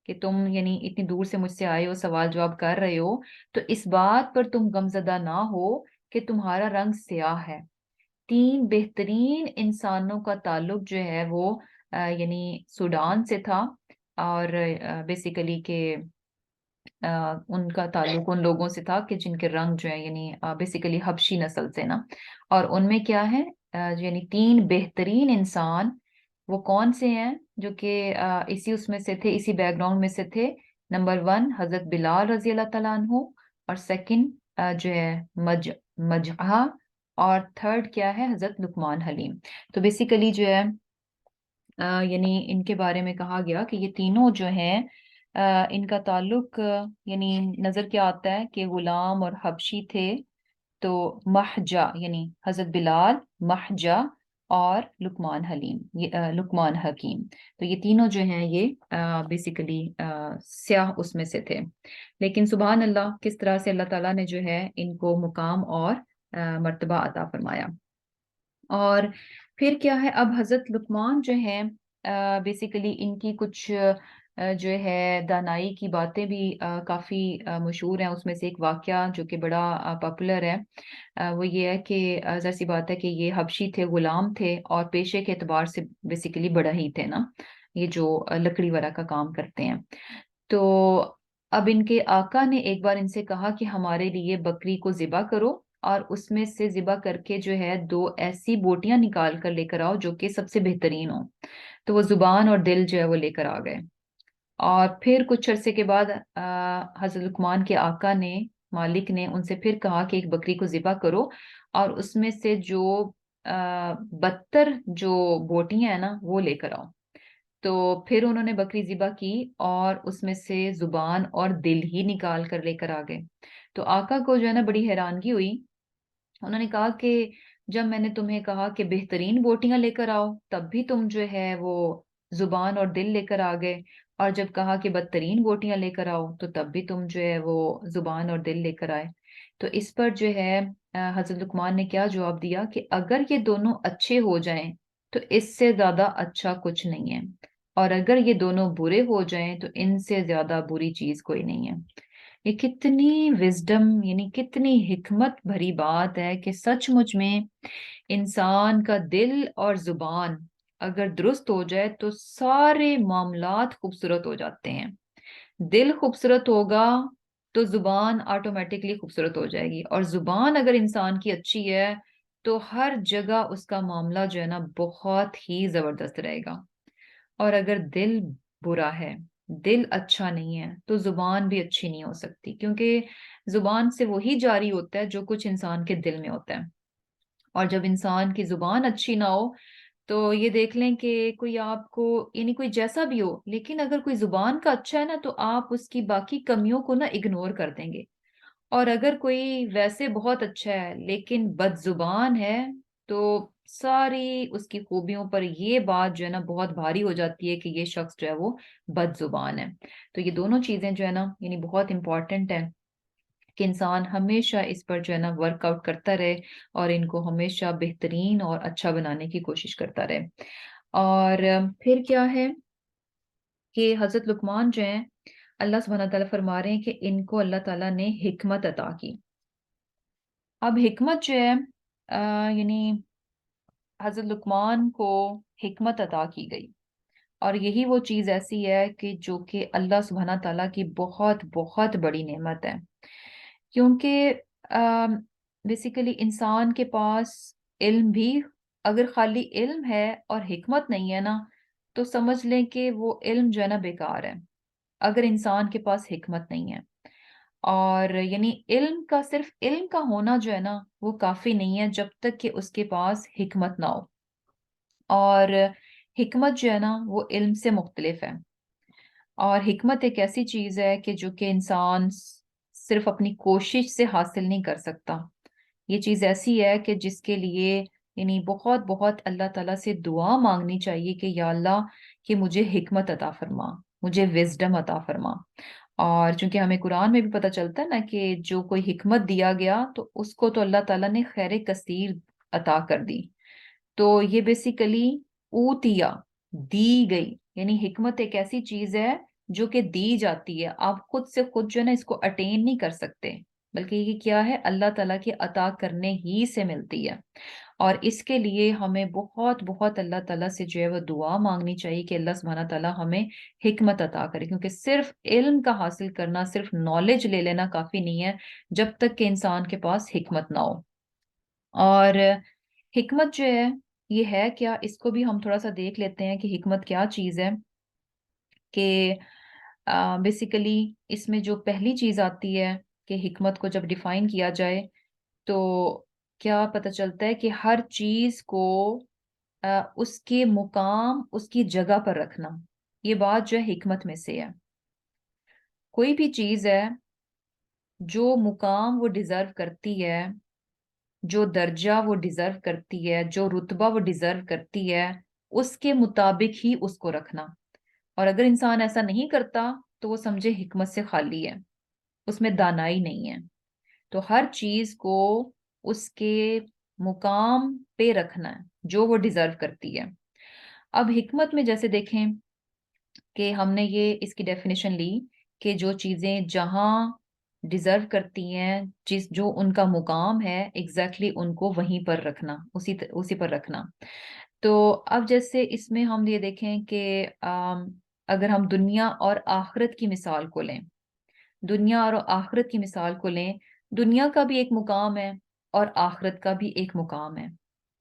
کہ تم یعنی اتنی دور سے مجھ سے آئے ہو، سوال جواب کر رہے ہو، تو اس بات پر تم غمزدہ نہ ہو کہ تمہارا رنگ سیاہ ہے۔ 3 بہترین انسانوں کا تعلق جو ہے وہ یعنی سوڈان سے تھا، اور بیسیکلی کہ ان کا تعلق ان لوگوں سے تھا کہ جن کے رنگ جو ہے یعنی بیسیکلی حبشی نسل سے نا. اور ان میں کیا ہے، یعنی 3 بہترین انسان وہ کون سے ہیں جو کہ اسی اس میں سے تھے، اسی بیک گراؤنڈ میں سے تھے. نمبر 1 حضرت بلال رضی اللہ تعالیٰ عنہ، اور سیکنڈ جو ہے مجہا، اور تھرڈ کیا ہے حضرت لقمان حلیم. تو بیسیکلی جو ہے یعنی ان کے بارے میں کہا گیا کہ یہ تینوں جو ہیں ان کا تعلق یعنی نظر کیا آتا ہے کہ غلام اور حبشی تھے. تو مہجا یعنی حضرت بلال، مہجا اور لقمان حلیم، لقمان حکیم. تو یہ تینوں جو ہیں یہ بیسیکلی سیاہ اس میں سے تھے. لیکن سبحان اللہ کس طرح سے اللہ تعالیٰ نے جو ہے ان کو مقام اور مرتبہ عطا فرمایا. اور پھر کیا ہے، اب حضرت لقمان جو ہیں بیسیکلی ان کی کچھ جو ہے دانائی کی باتیں بھی کافی مشہور ہیں. اس میں سے ایک واقعہ جو کہ بڑا پاپولر ہے وہ یہ ہے کہ ظاہر سی بات ہے کہ یہ حبشی تھے، غلام تھے، اور پیشے کے اعتبار سے بیسیکلی بڑا ہی تھے نا، یہ جو لکڑی وغیرہ کا کام کرتے ہیں. تو اب ان کے آقا نے ایک بار ان سے کہا کہ ہمارے لیے بکری کو ذبح کرو، اور اس میں سے ذبح کر کے جو ہے 2 ایسی بوٹیاں نکال کر لے کر آؤ جو کہ سب سے بہترین ہوں. تو وہ زبان اور دل جو ہے وہ لے کر آ گئے. اور پھر کچھ عرصے کے بعد حضرت لقمان کے آقا نے، مالک نے ان سے پھر کہا کہ ایک بکری کو ذبح کرو، اور اس میں سے جو 72 جو بوٹیاں ہیں نا وہ لے کر آؤ. تو پھر انہوں نے بکری ذبح کی اور اس میں سے زبان اور دل ہی نکال کر لے کر آ گئے. تو آقا کو جو ہے نا بڑی حیرانگی ہوئی. انہوں نے کہا کہ جب میں نے تمہیں کہا کہ بہترین بوٹیاں لے کر آؤ تب بھی تم جو ہے وہ زبان اور دل لے کر آ گئے، اور جب کہا کہ بدترین بوٹیاں لے کر آؤ تو تب بھی تم جو ہے وہ زبان اور دل لے کر آئے. تو اس پر جو ہے حضرت لقمان نے کیا جواب دیا کہ اگر یہ دونوں اچھے ہو جائیں تو اس سے زیادہ اچھا کچھ نہیں ہے، اور اگر یہ دونوں برے ہو جائیں تو ان سے زیادہ بری چیز کوئی نہیں ہے. یہ کتنی وزڈم یعنی کتنی حکمت بھری بات ہے کہ سچ مچ میں انسان کا دل اور زبان اگر درست ہو جائے تو سارے معاملات خوبصورت ہو جاتے ہیں. دل خوبصورت ہوگا تو زبان آٹومیٹکلی خوبصورت ہو جائے گی، اور زبان اگر انسان کی اچھی ہے تو ہر جگہ اس کا معاملہ جو ہے نا بہت ہی زبردست رہے گا. اور اگر دل برا ہے، دل اچھا نہیں ہے، تو زبان بھی اچھی نہیں ہو سکتی، کیونکہ زبان سے وہی جاری ہوتا ہے جو کچھ انسان کے دل میں ہوتا ہے. اور جب انسان کی زبان اچھی نہ ہو تو یہ دیکھ لیں کہ کوئی آپ کو یعنی کوئی جیسا بھی ہو، لیکن اگر کوئی زبان کا اچھا ہے نا تو آپ اس کی باقی کمیوں کو نا اگنور کر دیں گے. اور اگر کوئی ویسے بہت اچھا ہے لیکن بد زبان ہے تو ساری اس کی خوبیوں پر یہ بات جو ہے نا بہت بھاری ہو جاتی ہے کہ یہ شخص جو ہے وہ بد زبان ہے. تو یہ دونوں چیزیں جو ہے نا یعنی بہت امپورٹنٹ ہیں کہ انسان ہمیشہ اس پر جو ہے نا ورک آؤٹ کرتا رہے، اور ان کو ہمیشہ بہترین اور اچھا بنانے کی کوشش کرتا رہے. اور پھر کیا ہے کہ حضرت لقمان جو ہیں اللہ سبحانہ تعالیٰ فرما رہے ہیں کہ ان کو اللہ تعالیٰ نے حکمت عطا کی. اب حکمت جو ہے یعنی حضرت لقمان کو حکمت عطا کی گئی، اور یہی وہ چیز ایسی ہے کہ جو کہ اللہ سبحانہ تعالیٰ کی بہت بہت بڑی نعمت ہے. کیونکہ بیسیکلی انسان کے پاس علم بھی، اگر خالی علم ہے اور حکمت نہیں ہے نا تو سمجھ لیں کہ وہ علم جو ہے نا بیکار ہے، اگر انسان کے پاس حکمت نہیں ہے. اور یعنی علم کا صرف علم کا ہونا جو ہے نا وہ کافی نہیں ہے جب تک کہ اس کے پاس حکمت نہ ہو. اور حکمت جو ہے نا وہ علم سے مختلف ہے. اور حکمت ایک ایسی چیز ہے کہ جو کہ انسان صرف اپنی کوشش سے حاصل نہیں کر سکتا. یہ چیز ایسی ہے کہ جس کے لیے یعنی بہت بہت اللہ تعالیٰ سے دعا مانگنی چاہیے کہ یا اللہ کہ مجھے حکمت عطا فرما، مجھے وزڈم عطا فرما. اور چونکہ ہمیں قرآن میں بھی پتہ چلتا ہے نا کہ جو کوئی حکمت دیا گیا تو اس کو تو اللہ تعالیٰ نے خیر کثیر عطا کر دی. تو یہ بیسیکلی اوتیا، دی گئی، یعنی حکمت ایک ایسی چیز ہے جو کہ دی جاتی ہے. آپ خود سے خود جو ہے نا اس کو اٹین نہیں کر سکتے، بلکہ یہ کیا ہے اللہ تعالیٰ کے عطا کرنے ہی سے ملتی ہے. اور اس کے لیے ہمیں بہت بہت اللہ تعالیٰ سے جو ہے وہ دعا مانگنی چاہیے کہ اللہ سبحانہ تعالیٰ ہمیں حکمت عطا کرے، کیونکہ صرف علم کا حاصل کرنا، صرف نالج لے لینا کافی نہیں ہے جب تک کہ انسان کے پاس حکمت نہ ہو۔ اور حکمت جو ہے یہ ہے کیا، اس کو بھی ہم تھوڑا سا دیکھ لیتے ہیں کہ حکمت کیا چیز ہے۔ کہ بیسیکلی اس میں جو پہلی چیز آتی ہے کہ حکمت کو جب ڈیفائن کیا جائے تو کیا پتہ چلتا ہے کہ ہر چیز کو اس کے مقام، اس کی جگہ پر رکھنا، یہ بات جو ہے حکمت میں سے ہے۔ کوئی بھی چیز ہے جو مقام وہ ڈیزرو کرتی ہے، جو درجہ وہ ڈیزرو کرتی ہے، جو رتبہ وہ ڈیزرو کرتی ہے، اس کے مطابق ہی اس کو رکھنا۔ اور اگر انسان ایسا نہیں کرتا تو وہ سمجھے حکمت سے خالی ہے، اس میں دانائی نہیں ہے۔ تو ہر چیز کو اس کے مقام پہ رکھنا ہے جو وہ ڈیزرو کرتی ہے۔ اب حکمت میں جیسے دیکھیں کہ ہم نے یہ اس کی ڈیفینیشن لی کہ جو چیزیں جہاں ڈیزرو کرتی ہیں، جو ان کا مقام ہے ایگزیکٹلی ان کو وہیں پر رکھنا، اسی پر رکھنا۔ تو اب جیسے اس میں ہم یہ دیکھیں کہ اگر ہم دنیا اور آخرت کی مثال کو لیں، دنیا اور آخرت کی مثال کو لیں، دنیا کا بھی ایک مقام ہے اور آخرت کا بھی ایک مقام ہے،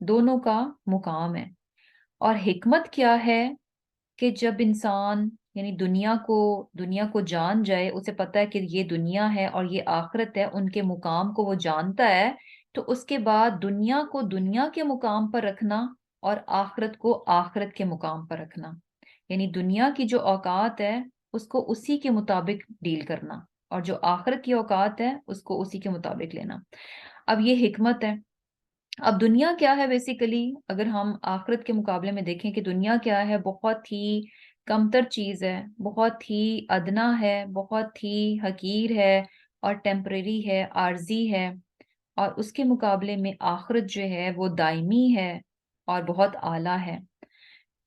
دونوں کا مقام ہے۔ اور حکمت کیا ہے کہ جب انسان یعنی دنیا کو جان جائے، اسے پتہ ہے کہ یہ دنیا ہے اور یہ آخرت ہے، ان کے مقام کو وہ جانتا ہے، تو اس کے بعد دنیا کو دنیا کے مقام پر رکھنا اور آخرت کو آخرت کے مقام پر رکھنا، یعنی دنیا کی جو اوقات ہے اس کو اسی کے مطابق ڈیل کرنا، اور جو آخرت کی اوقات ہے اس کو اسی کے مطابق لینا۔ اب یہ حکمت ہے۔ اب دنیا کیا ہے بیسیکلی، اگر ہم آخرت کے مقابلے میں دیکھیں کہ دنیا کیا ہے، بہت ہی کمتر چیز ہے، بہت ہی ادنا ہے، بہت ہی حقیر ہے اور ٹیمپریری ہے، عارضی ہے۔ اور اس کے مقابلے میں آخرت جو ہے وہ دائمی ہے اور بہت اعلیٰ ہے۔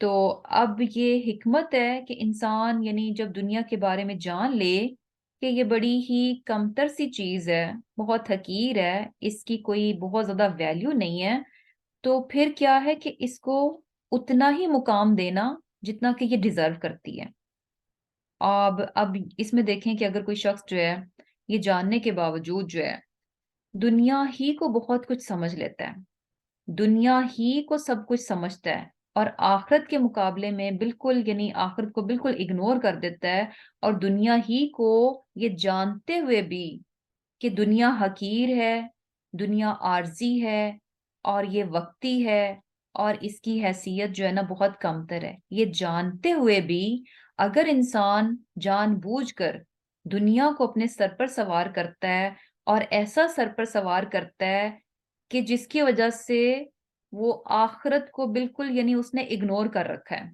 تو اب یہ حکمت ہے کہ انسان یعنی جب دنیا کے بارے میں جان لے کہ یہ بڑی ہی کمتر سی چیز ہے، بہت حقیر ہے، اس کی کوئی بہت زیادہ ویلیو نہیں ہے، تو پھر کیا ہے کہ اس کو اتنا ہی مقام دینا جتنا کہ یہ ڈیزرو کرتی ہے۔ اب اس میں دیکھیں کہ اگر کوئی شخص جو ہے یہ جاننے کے باوجود جو ہے دنیا ہی کو بہت کچھ سمجھ لیتا ہے، دنیا ہی کو سب کچھ سمجھتا ہے، اور آخرت کے مقابلے میں بالکل یعنی آخرت کو بالکل اگنور کر دیتا ہے، اور دنیا ہی کو یہ جانتے ہوئے بھی کہ دنیا حقیر ہے، دنیا عارضی ہے اور یہ وقتی ہے اور اس کی حیثیت جو ہے نا بہت کمتر ہے، یہ جانتے ہوئے بھی اگر انسان جان بوجھ کر دنیا کو اپنے سر پر سوار کرتا ہے اور ایسا سر پر سوار کرتا ہے کہ جس کی وجہ سے وہ آخرت کو بالکل یعنی اس نے اگنور کر رکھا ہے،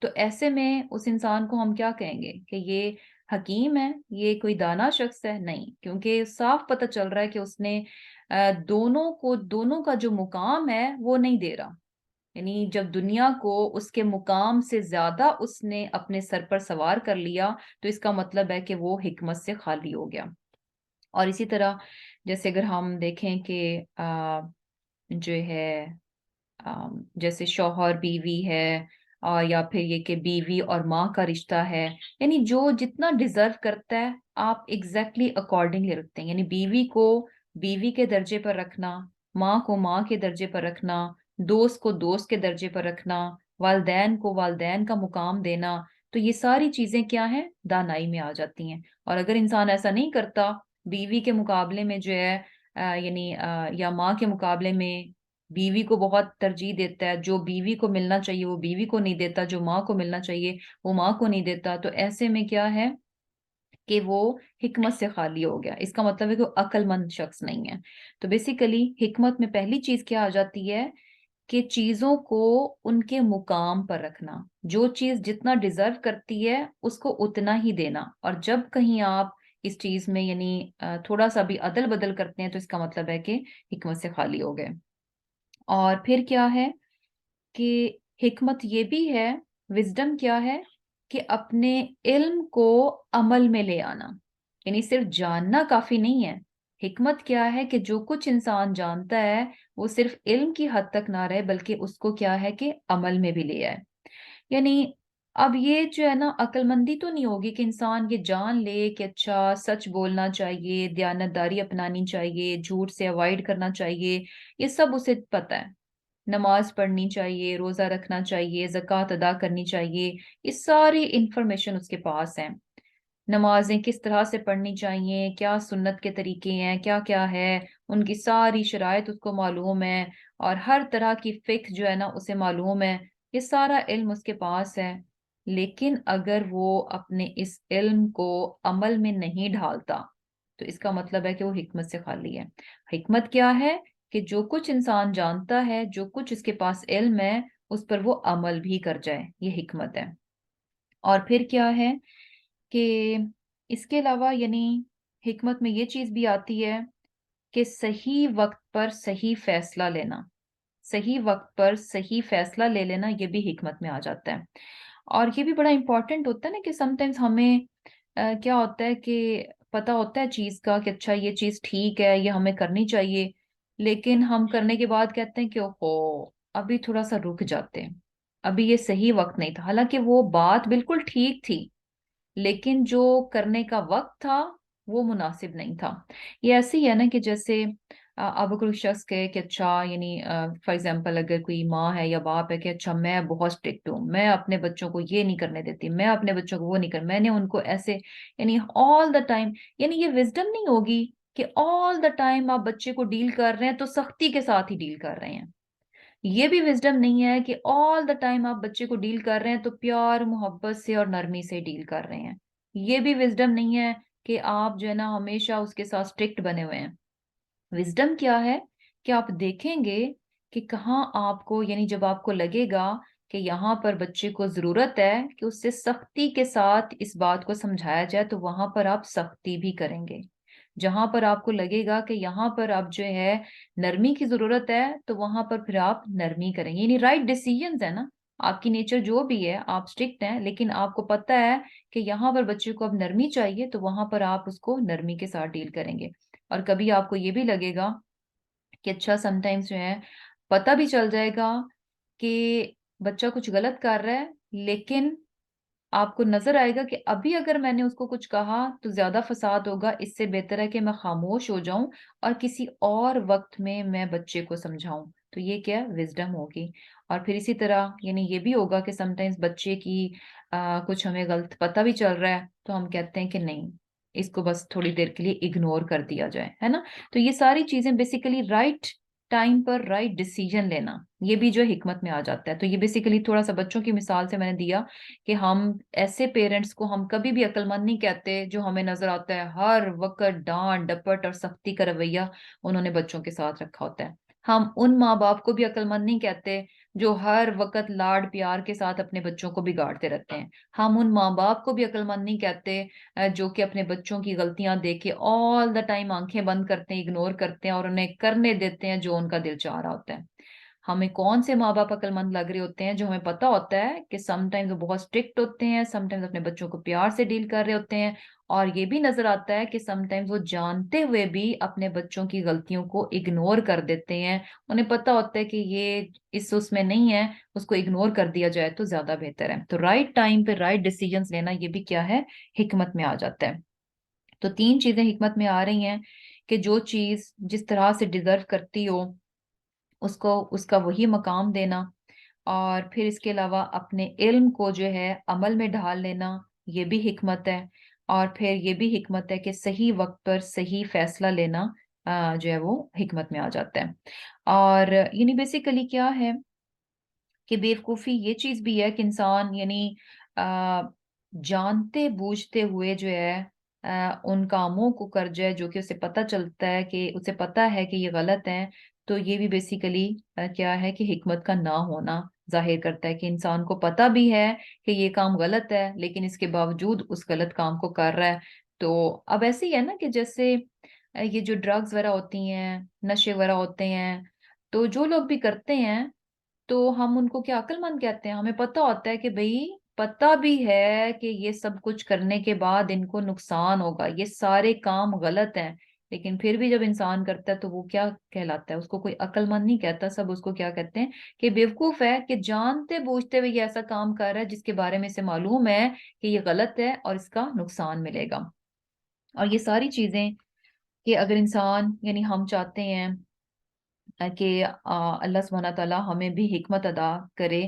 تو ایسے میں اس انسان کو ہم کیا کہیں گے کہ یہ حکیم ہے، یہ کوئی دانا شخص ہے؟ نہیں، کیونکہ صاف پتہ چل رہا ہے کہ اس نے دونوں کا جو مقام ہے وہ نہیں دے رہا، یعنی جب دنیا کو اس کے مقام سے زیادہ اس نے اپنے سر پر سوار کر لیا تو اس کا مطلب ہے کہ وہ حکمت سے خالی ہو گیا۔ اور اسی طرح جیسے اگر ہم دیکھیں کہ جو ہے جیسے شوہر بیوی ہے، یا پھر یہ کہ بیوی اور ماں کا رشتہ ہے، یعنی جو جتنا ڈیزرو کرتا ہے آپ ایگزیکٹلی اکارڈنگلی رکھتے ہیں، یعنی بیوی کو بیوی کے درجے پر رکھنا، ماں کو ماں کے درجے پر رکھنا، دوست کو دوست کے درجے پر رکھنا، والدین کو والدین کا مقام دینا، تو یہ ساری چیزیں کیا ہیں؟ دانائی میں آ جاتی ہیں۔ اور اگر انسان ایسا نہیں کرتا، بیوی کے مقابلے میں جو ہے یعنی یا ماں کے مقابلے میں بیوی کو بہت ترجیح دیتا ہے، جو بیوی کو ملنا چاہیے وہ بیوی کو نہیں دیتا، جو ماں کو ملنا چاہیے وہ ماں کو نہیں دیتا، تو ایسے میں کیا ہے کہ وہ حکمت سے خالی ہو گیا، اس کا مطلب ہے کہ وہ عقل مند شخص نہیں ہے۔ تو بیسیکلی حکمت میں پہلی چیز کیا آ جاتی ہے کہ چیزوں کو ان کے مقام پر رکھنا، جو چیز جتنا ڈیزرو کرتی ہے اس کو اتنا ہی دینا، اور جب کہیں آپ اس چیز میں یعنی تھوڑا سا بھی عدل بدل کرتے ہیں تو اس کا مطلب ہے کہ حکمت سے خالی ہو گئے۔ اور پھر کیا ہے کہ حکمت یہ بھی ہے، وزڈم کیا ہے کہ اپنے علم کو عمل میں لے آنا، یعنی صرف جاننا کافی نہیں ہے، حکمت کیا ہے کہ جو کچھ انسان جانتا ہے وہ صرف علم کی حد تک نہ رہے بلکہ اس کو کیا ہے کہ عمل میں بھی لے آئے. یعنی اب یہ جو ہے نا عقل مندی تو نہیں ہوگی کہ انسان یہ جان لے کہ اچھا سچ بولنا چاہیے، دیانتداری اپنانی چاہیے، جھوٹ سے اوائڈ کرنا چاہیے، یہ سب اسے پتہ ہے. نماز پڑھنی چاہیے، روزہ رکھنا چاہیے، زکوٰۃ ادا کرنی چاہیے، یہ ساری انفارمیشن اس کے پاس ہیں. نمازیں کس طرح سے پڑھنی چاہیے، کیا سنت کے طریقے ہیں، کیا کیا ہے، ان کی ساری شرائط اس کو معلوم ہے، اور ہر طرح کی فقہ جو ہے نا اسے معلوم ہے. یہ سارا علم اس کے پاس ہے. لیکن اگر وہ اپنے اس علم کو عمل میں نہیں ڈھالتا تو اس کا مطلب ہے کہ وہ حکمت سے خالی ہے. حکمت کیا ہے کہ جو کچھ انسان جانتا ہے، جو کچھ اس کے پاس علم ہے، اس پر وہ عمل بھی کر جائے، یہ حکمت ہے. اور پھر کیا ہے کہ اس کے علاوہ یعنی حکمت میں یہ چیز بھی آتی ہے کہ صحیح وقت پر صحیح فیصلہ لینا. صحیح وقت پر صحیح فیصلہ لے لینا یہ بھی حکمت میں آ جاتا ہے. اور یہ بھی بڑا امپورٹنٹ ہوتا ہے نا کہ سم ٹائمز ہمیں کیا ہوتا ہے کہ پتا ہوتا ہے چیز کا کہ اچھا یہ چیز ٹھیک ہے، یہ ہمیں کرنی چاہیے، لیکن ہم کرنے کے بعد کہتے ہیں کہ اوہو ابھی تھوڑا سا رک جاتے ہیں، ابھی یہ صحیح وقت نہیں تھا. حالانکہ وہ بات بالکل ٹھیک تھی لیکن جو کرنے کا وقت تھا وہ مناسب نہیں تھا. یہ ایسے ہی ہے نا کہ جیسے اب کوئی شخص کہے کہ اچھا یعنی فار ایگزامپل اگر کوئی ماں ہے یا باپ ہے کہ اچھا میں بہت اسٹرکٹ ہوں، میں اپنے بچوں کو یہ نہیں کرنے دیتی، میں اپنے بچوں کو وہ نہیں میں نے ان کو ایسے یعنی آل دا ٹائم. یعنی یہ وزڈم نہیں ہوگی کہ آل دا ٹائم آپ بچے کو ڈیل کر رہے ہیں تو سختی کے ساتھ ہی ڈیل کر رہے ہیں. یہ بھی وزڈم نہیں ہے کہ آل دا ٹائم آپ بچے کو ڈیل کر رہے ہیں تو پیار محبت سے اور نرمی سے ڈیل کر رہے ہیں. یہ بھی وزڈم نہیں ہے کہ آپ جو ہے نا ہمیشہ اس کے ساتھ اسٹرکٹ بنے ہوئے ہیں. وزڈم کیا ہے کہ آپ دیکھیں گے کہ کہاں آپ کو یعنی جب آپ کو لگے گا کہ یہاں پر بچے کو ضرورت ہے کہ اس سے سختی کے ساتھ اس بات کو سمجھایا جائے تو وہاں پر آپ سختی بھی کریں گے. جہاں پر آپ کو لگے گا کہ یہاں پر آپ جو ہے نرمی کی ضرورت ہے تو وہاں پر پھر آپ نرمی کریں گے. یعنی رائٹ ڈیسیژنز ہے نا. آپ کی نیچر جو بھی ہے آپ اسٹرکٹ ہیں لیکن آپ کو پتہ ہے کہ یہاں پر بچے کو اب نرمی چاہیے تو وہاں پر آپ اس کو نرمی کے ساتھ ڈیل کریں گے. اور کبھی آپ کو یہ بھی لگے گا کہ اچھا سم ٹائمز جو ہے پتہ بھی چل جائے گا کہ بچہ کچھ غلط کر رہا ہے لیکن آپ کو نظر آئے گا کہ ابھی اگر میں نے اس کو کچھ کہا تو زیادہ فساد ہوگا، اس سے بہتر ہے کہ میں خاموش ہو جاؤں اور کسی اور وقت میں بچے کو سمجھاؤں. تو یہ کیا وزڈم ہوگی. اور پھر اسی طرح یعنی یہ بھی ہوگا کہ سم ٹائمز بچے کی کچھ ہمیں غلط پتہ بھی چل رہا ہے تو ہم کہتے ہیں کہ نہیں اس کو بس تھوڑی دیر کے لیے اگنور کر دیا جائے، ہے نا. تو یہ ساری چیزیں بیسیکلی رائٹ ٹائم پر رائٹ ڈیسیژن لینا یہ بھی جو حکمت میں آ جاتا ہے. تو یہ بیسیکلی تھوڑا سا بچوں کی مثال سے میں نے دیا کہ ہم ایسے پیرنٹس کو ہم کبھی بھی عقل مند نہیں کہتے جو ہمیں نظر آتا ہے ہر وقت ڈانٹ ڈپٹ اور سختی کا رویہ انہوں نے بچوں کے ساتھ رکھا ہوتا ہے. ہم ان ماں باپ کو بھی عقل مند نہیں کہتے جو ہر وقت لاڈ پیار کے ساتھ اپنے بچوں کو بگاڑتے رہتے ہیں. ہم ان ماں باپ کو بھی عقل مند نہیں کہتے جو کہ اپنے بچوں کی غلطیاں دیکھ کے آل دا ٹائم آنکھیں بند کرتے ہیں، اگنور کرتے ہیں اور انہیں کرنے دیتے ہیں جو ان کا دل چاہ رہا ہوتا ہے. ہمیں کون سے ماں باپ عقل مند لگ رہے ہوتے ہیں جو ہمیں پتا ہوتا ہے کہ سم ٹائمز وہ بہت اسٹرکٹ ہوتے ہیں، سم ٹائمز اپنے بچوں کو پیار سے ڈیل کر رہے ہوتے ہیں، اور یہ بھی نظر آتا ہے کہ سم ٹائمز وہ جانتے ہوئے بھی اپنے بچوں کی غلطیوں کو اگنور کر دیتے ہیں. انہیں پتا ہوتا ہے کہ یہ اس میں نہیں ہے، اس کو اگنور کر دیا جائے تو زیادہ بہتر ہے. تو رائٹ ٹائم پہ رائٹ ڈیسیژنز لینا یہ بھی کیا ہے حکمت میں آ جاتا ہے. تو تین چیزیں حکمت میں آ رہی ہیں کہ جو چیز جس طرح سے ڈیزرو کرتی ہو اس کو اس کا وہی مقام دینا، اور پھر اس کے علاوہ اپنے علم کو جو ہے عمل میں ڈھال لینا یہ بھی حکمت ہے. اور پھر یہ بھی حکمت ہے کہ صحیح وقت پر صحیح فیصلہ لینا جو ہے وہ حکمت میں آ جاتا ہے. اور یعنی بیسیکلی کیا ہے کہ بیوقوفی یہ چیز بھی ہے کہ انسان یعنی جانتے بوجھتے ہوئے جو ہے ان کاموں کو کر جائے جو کہ اسے پتہ چلتا ہے کہ اسے پتہ ہے کہ یہ غلط ہیں. تو یہ بھی بیسیکلی کیا ہے کہ حکمت کا نہ ہونا ظاہر کرتا ہے کہ انسان کو پتہ بھی ہے کہ یہ کام غلط ہے لیکن اس کے باوجود اس غلط کام کو کر رہا ہے. تو اب ایسے ہی ہے نا کہ جیسے یہ جو ڈرگز وغیرہ ہوتی ہیں، نشے وغیرہ ہوتے ہیں، تو جو لوگ بھی کرتے ہیں تو ہم ان کو کیا عقل مند کہتے ہیں. ہمیں پتہ ہوتا ہے کہ بھئی پتہ بھی ہے کہ یہ سب کچھ کرنے کے بعد ان کو نقصان ہوگا، یہ سارے کام غلط ہیں، لیکن پھر بھی جب انسان کرتا ہے تو وہ کیا کہلاتا ہے؟ اس کو کوئی عقل مند نہیں کہتا، سب اس کو کیا کہتے ہیں کہ بیوقوف ہے، کہ جانتے بوجھتے ہوئے یہ ایسا کام کر رہا ہے جس کے بارے میں اسے معلوم ہے کہ یہ غلط ہے اور اس کا نقصان ملے گا۔ اور یہ ساری چیزیں کہ اگر انسان یعنی ہم چاہتے ہیں کہ اللہ سبحانہ تعالیٰ ہمیں بھی حکمت عطا کرے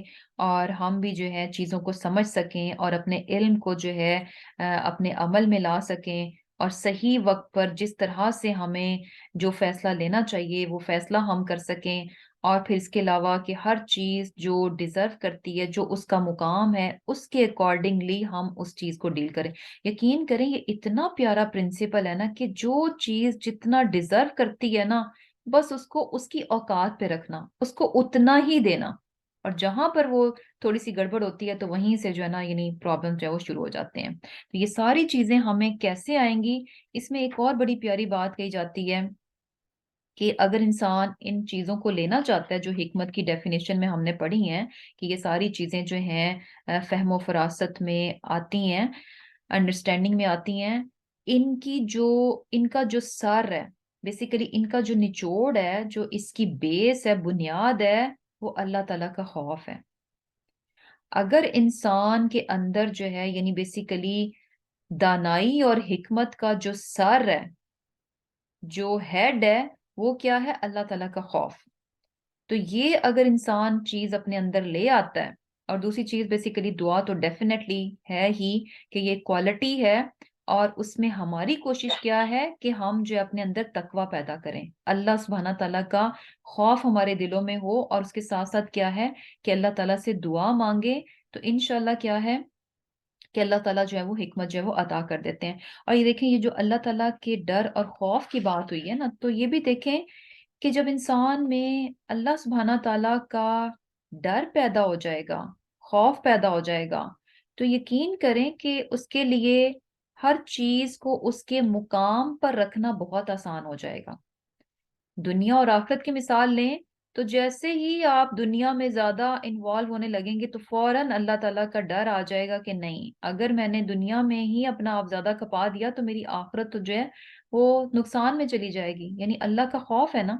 اور ہم بھی جو ہے چیزوں کو سمجھ سکیں اور اپنے علم کو جو ہے اپنے عمل میں لا سکیں، اور صحیح وقت پر جس طرح سے ہمیں جو فیصلہ لینا چاہیے وہ فیصلہ ہم کر سکیں، اور پھر اس کے علاوہ کہ ہر چیز جو ڈیزرو کرتی ہے، جو اس کا مقام ہے، اس کے اکارڈنگلی ہم اس چیز کو ڈیل کریں۔ یقین کریں یہ اتنا پیارا پرنسپل ہے نا کہ جو چیز جتنا ڈیزرو کرتی ہے نا، بس اس کو اس کی اوقات پہ رکھنا، اس کو اتنا ہی دینا، اور جہاں پر وہ تھوڑی سی گڑبڑ ہوتی ہے تو وہیں سے جو ہے نا یعنی پرابلم جو ہے وہ شروع ہو جاتے ہیں۔ تو یہ ساری چیزیں ہمیں کیسے آئیں گی؟ اس میں ایک اور بڑی پیاری بات کہی جاتی ہے کہ اگر انسان ان چیزوں کو لینا چاہتا ہے جو حکمت کی ڈیفینیشن میں ہم نے پڑھی ہیں، کہ یہ ساری چیزیں جو ہیں فہم و فراست میں آتی ہیں، انڈرسٹینڈنگ میں آتی ہیں، ان کا جو سر ہے، بیسیکلی ان کا جو نچوڑ ہے، جو اس کی بیس ہے، بنیاد ہے، وہ اللہ تعالیٰ کا خوف ہے۔ اگر انسان کے اندر جو ہے یعنی بیسیکلی دانائی اور حکمت کا جو سر ہے، جو ہیڈ ہے، وہ کیا ہے؟ اللہ تعالیٰ کا خوف۔ تو یہ اگر انسان چیز اپنے اندر لے آتا ہے، اور دوسری چیز بیسیکلی دعا تو ڈیفینیٹلی ہے ہی کہ یہ کوالٹی ہے، اور اس میں ہماری کوشش کیا ہے کہ ہم جو اپنے اندر تقوی پیدا کریں، اللہ سبحانہ تعالیٰ کا خوف ہمارے دلوں میں ہو، اور اس کے ساتھ ساتھ کیا ہے کہ اللہ تعالیٰ سے دعا مانگے، تو انشاءاللہ کیا ہے کہ اللہ تعالیٰ جو ہے وہ حکمت جو ہے وہ عطا کر دیتے ہیں۔ اور یہ دیکھیں، یہ جو اللہ تعالیٰ کے ڈر اور خوف کی بات ہوئی ہے نا، تو یہ بھی دیکھیں کہ جب انسان میں اللہ سبحانہ تعالیٰ کا ڈر پیدا ہو جائے گا، خوف پیدا ہو جائے گا، تو یقین کریں کہ اس کے لیے ہر چیز کو اس کے مقام پر رکھنا بہت آسان ہو جائے گا۔ دنیا اور آخرت کی مثال لیں تو جیسے ہی آپ دنیا میں زیادہ انوالو ہونے لگیں گے تو فوراً اللہ تعالیٰ کا ڈر آ جائے گا کہ نہیں، اگر میں نے دنیا میں ہی اپنا آپ زیادہ کھپا دیا تو میری آخرت تو جو ہے وہ نقصان میں چلی جائے گی۔ یعنی اللہ کا خوف ہے نا۔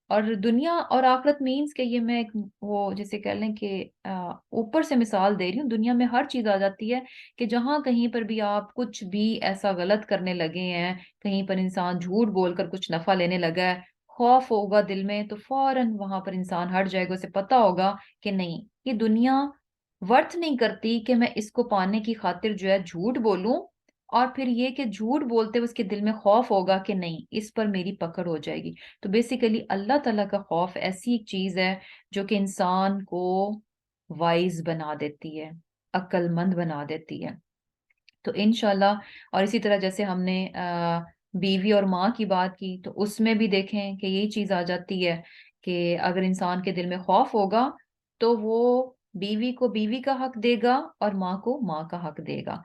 اور دنیا اور آخرت مینس کہ یہ میں ایک وہ جیسے کہہ لیں کہ اوپر سے مثال دے رہی ہوں، دنیا میں ہر چیز آ جاتی ہے کہ جہاں کہیں پر بھی آپ کچھ بھی ایسا غلط کرنے لگے ہیں، کہیں پر انسان جھوٹ بول کر کچھ نفع لینے لگا ہے، خوف ہوگا دل میں تو فوراً وہاں پر انسان ہٹ جائے گا، اسے پتا ہوگا کہ نہیں، یہ دنیا ورتھ نہیں کرتی کہ میں اس کو پانے کی خاطر جو ہے جھوٹ بولوں، اور پھر یہ کہ جھوٹ بولتے ہوئے اس کے دل میں خوف ہوگا کہ نہیں اس پر میری پکڑ ہو جائے گی۔ تو بیسیکلی اللہ تعالیٰ کا خوف ایسی ایک چیز ہے جو کہ انسان کو وائز بنا دیتی ہے، عقل مند بنا دیتی ہے۔ تو انشاءاللہ، اور اسی طرح جیسے ہم نے بیوی اور ماں کی بات کی، تو اس میں بھی دیکھیں کہ یہی چیز آ جاتی ہے کہ اگر انسان کے دل میں خوف ہوگا تو وہ بیوی کو بیوی کا حق دے گا اور ماں کو ماں کا حق دے گا۔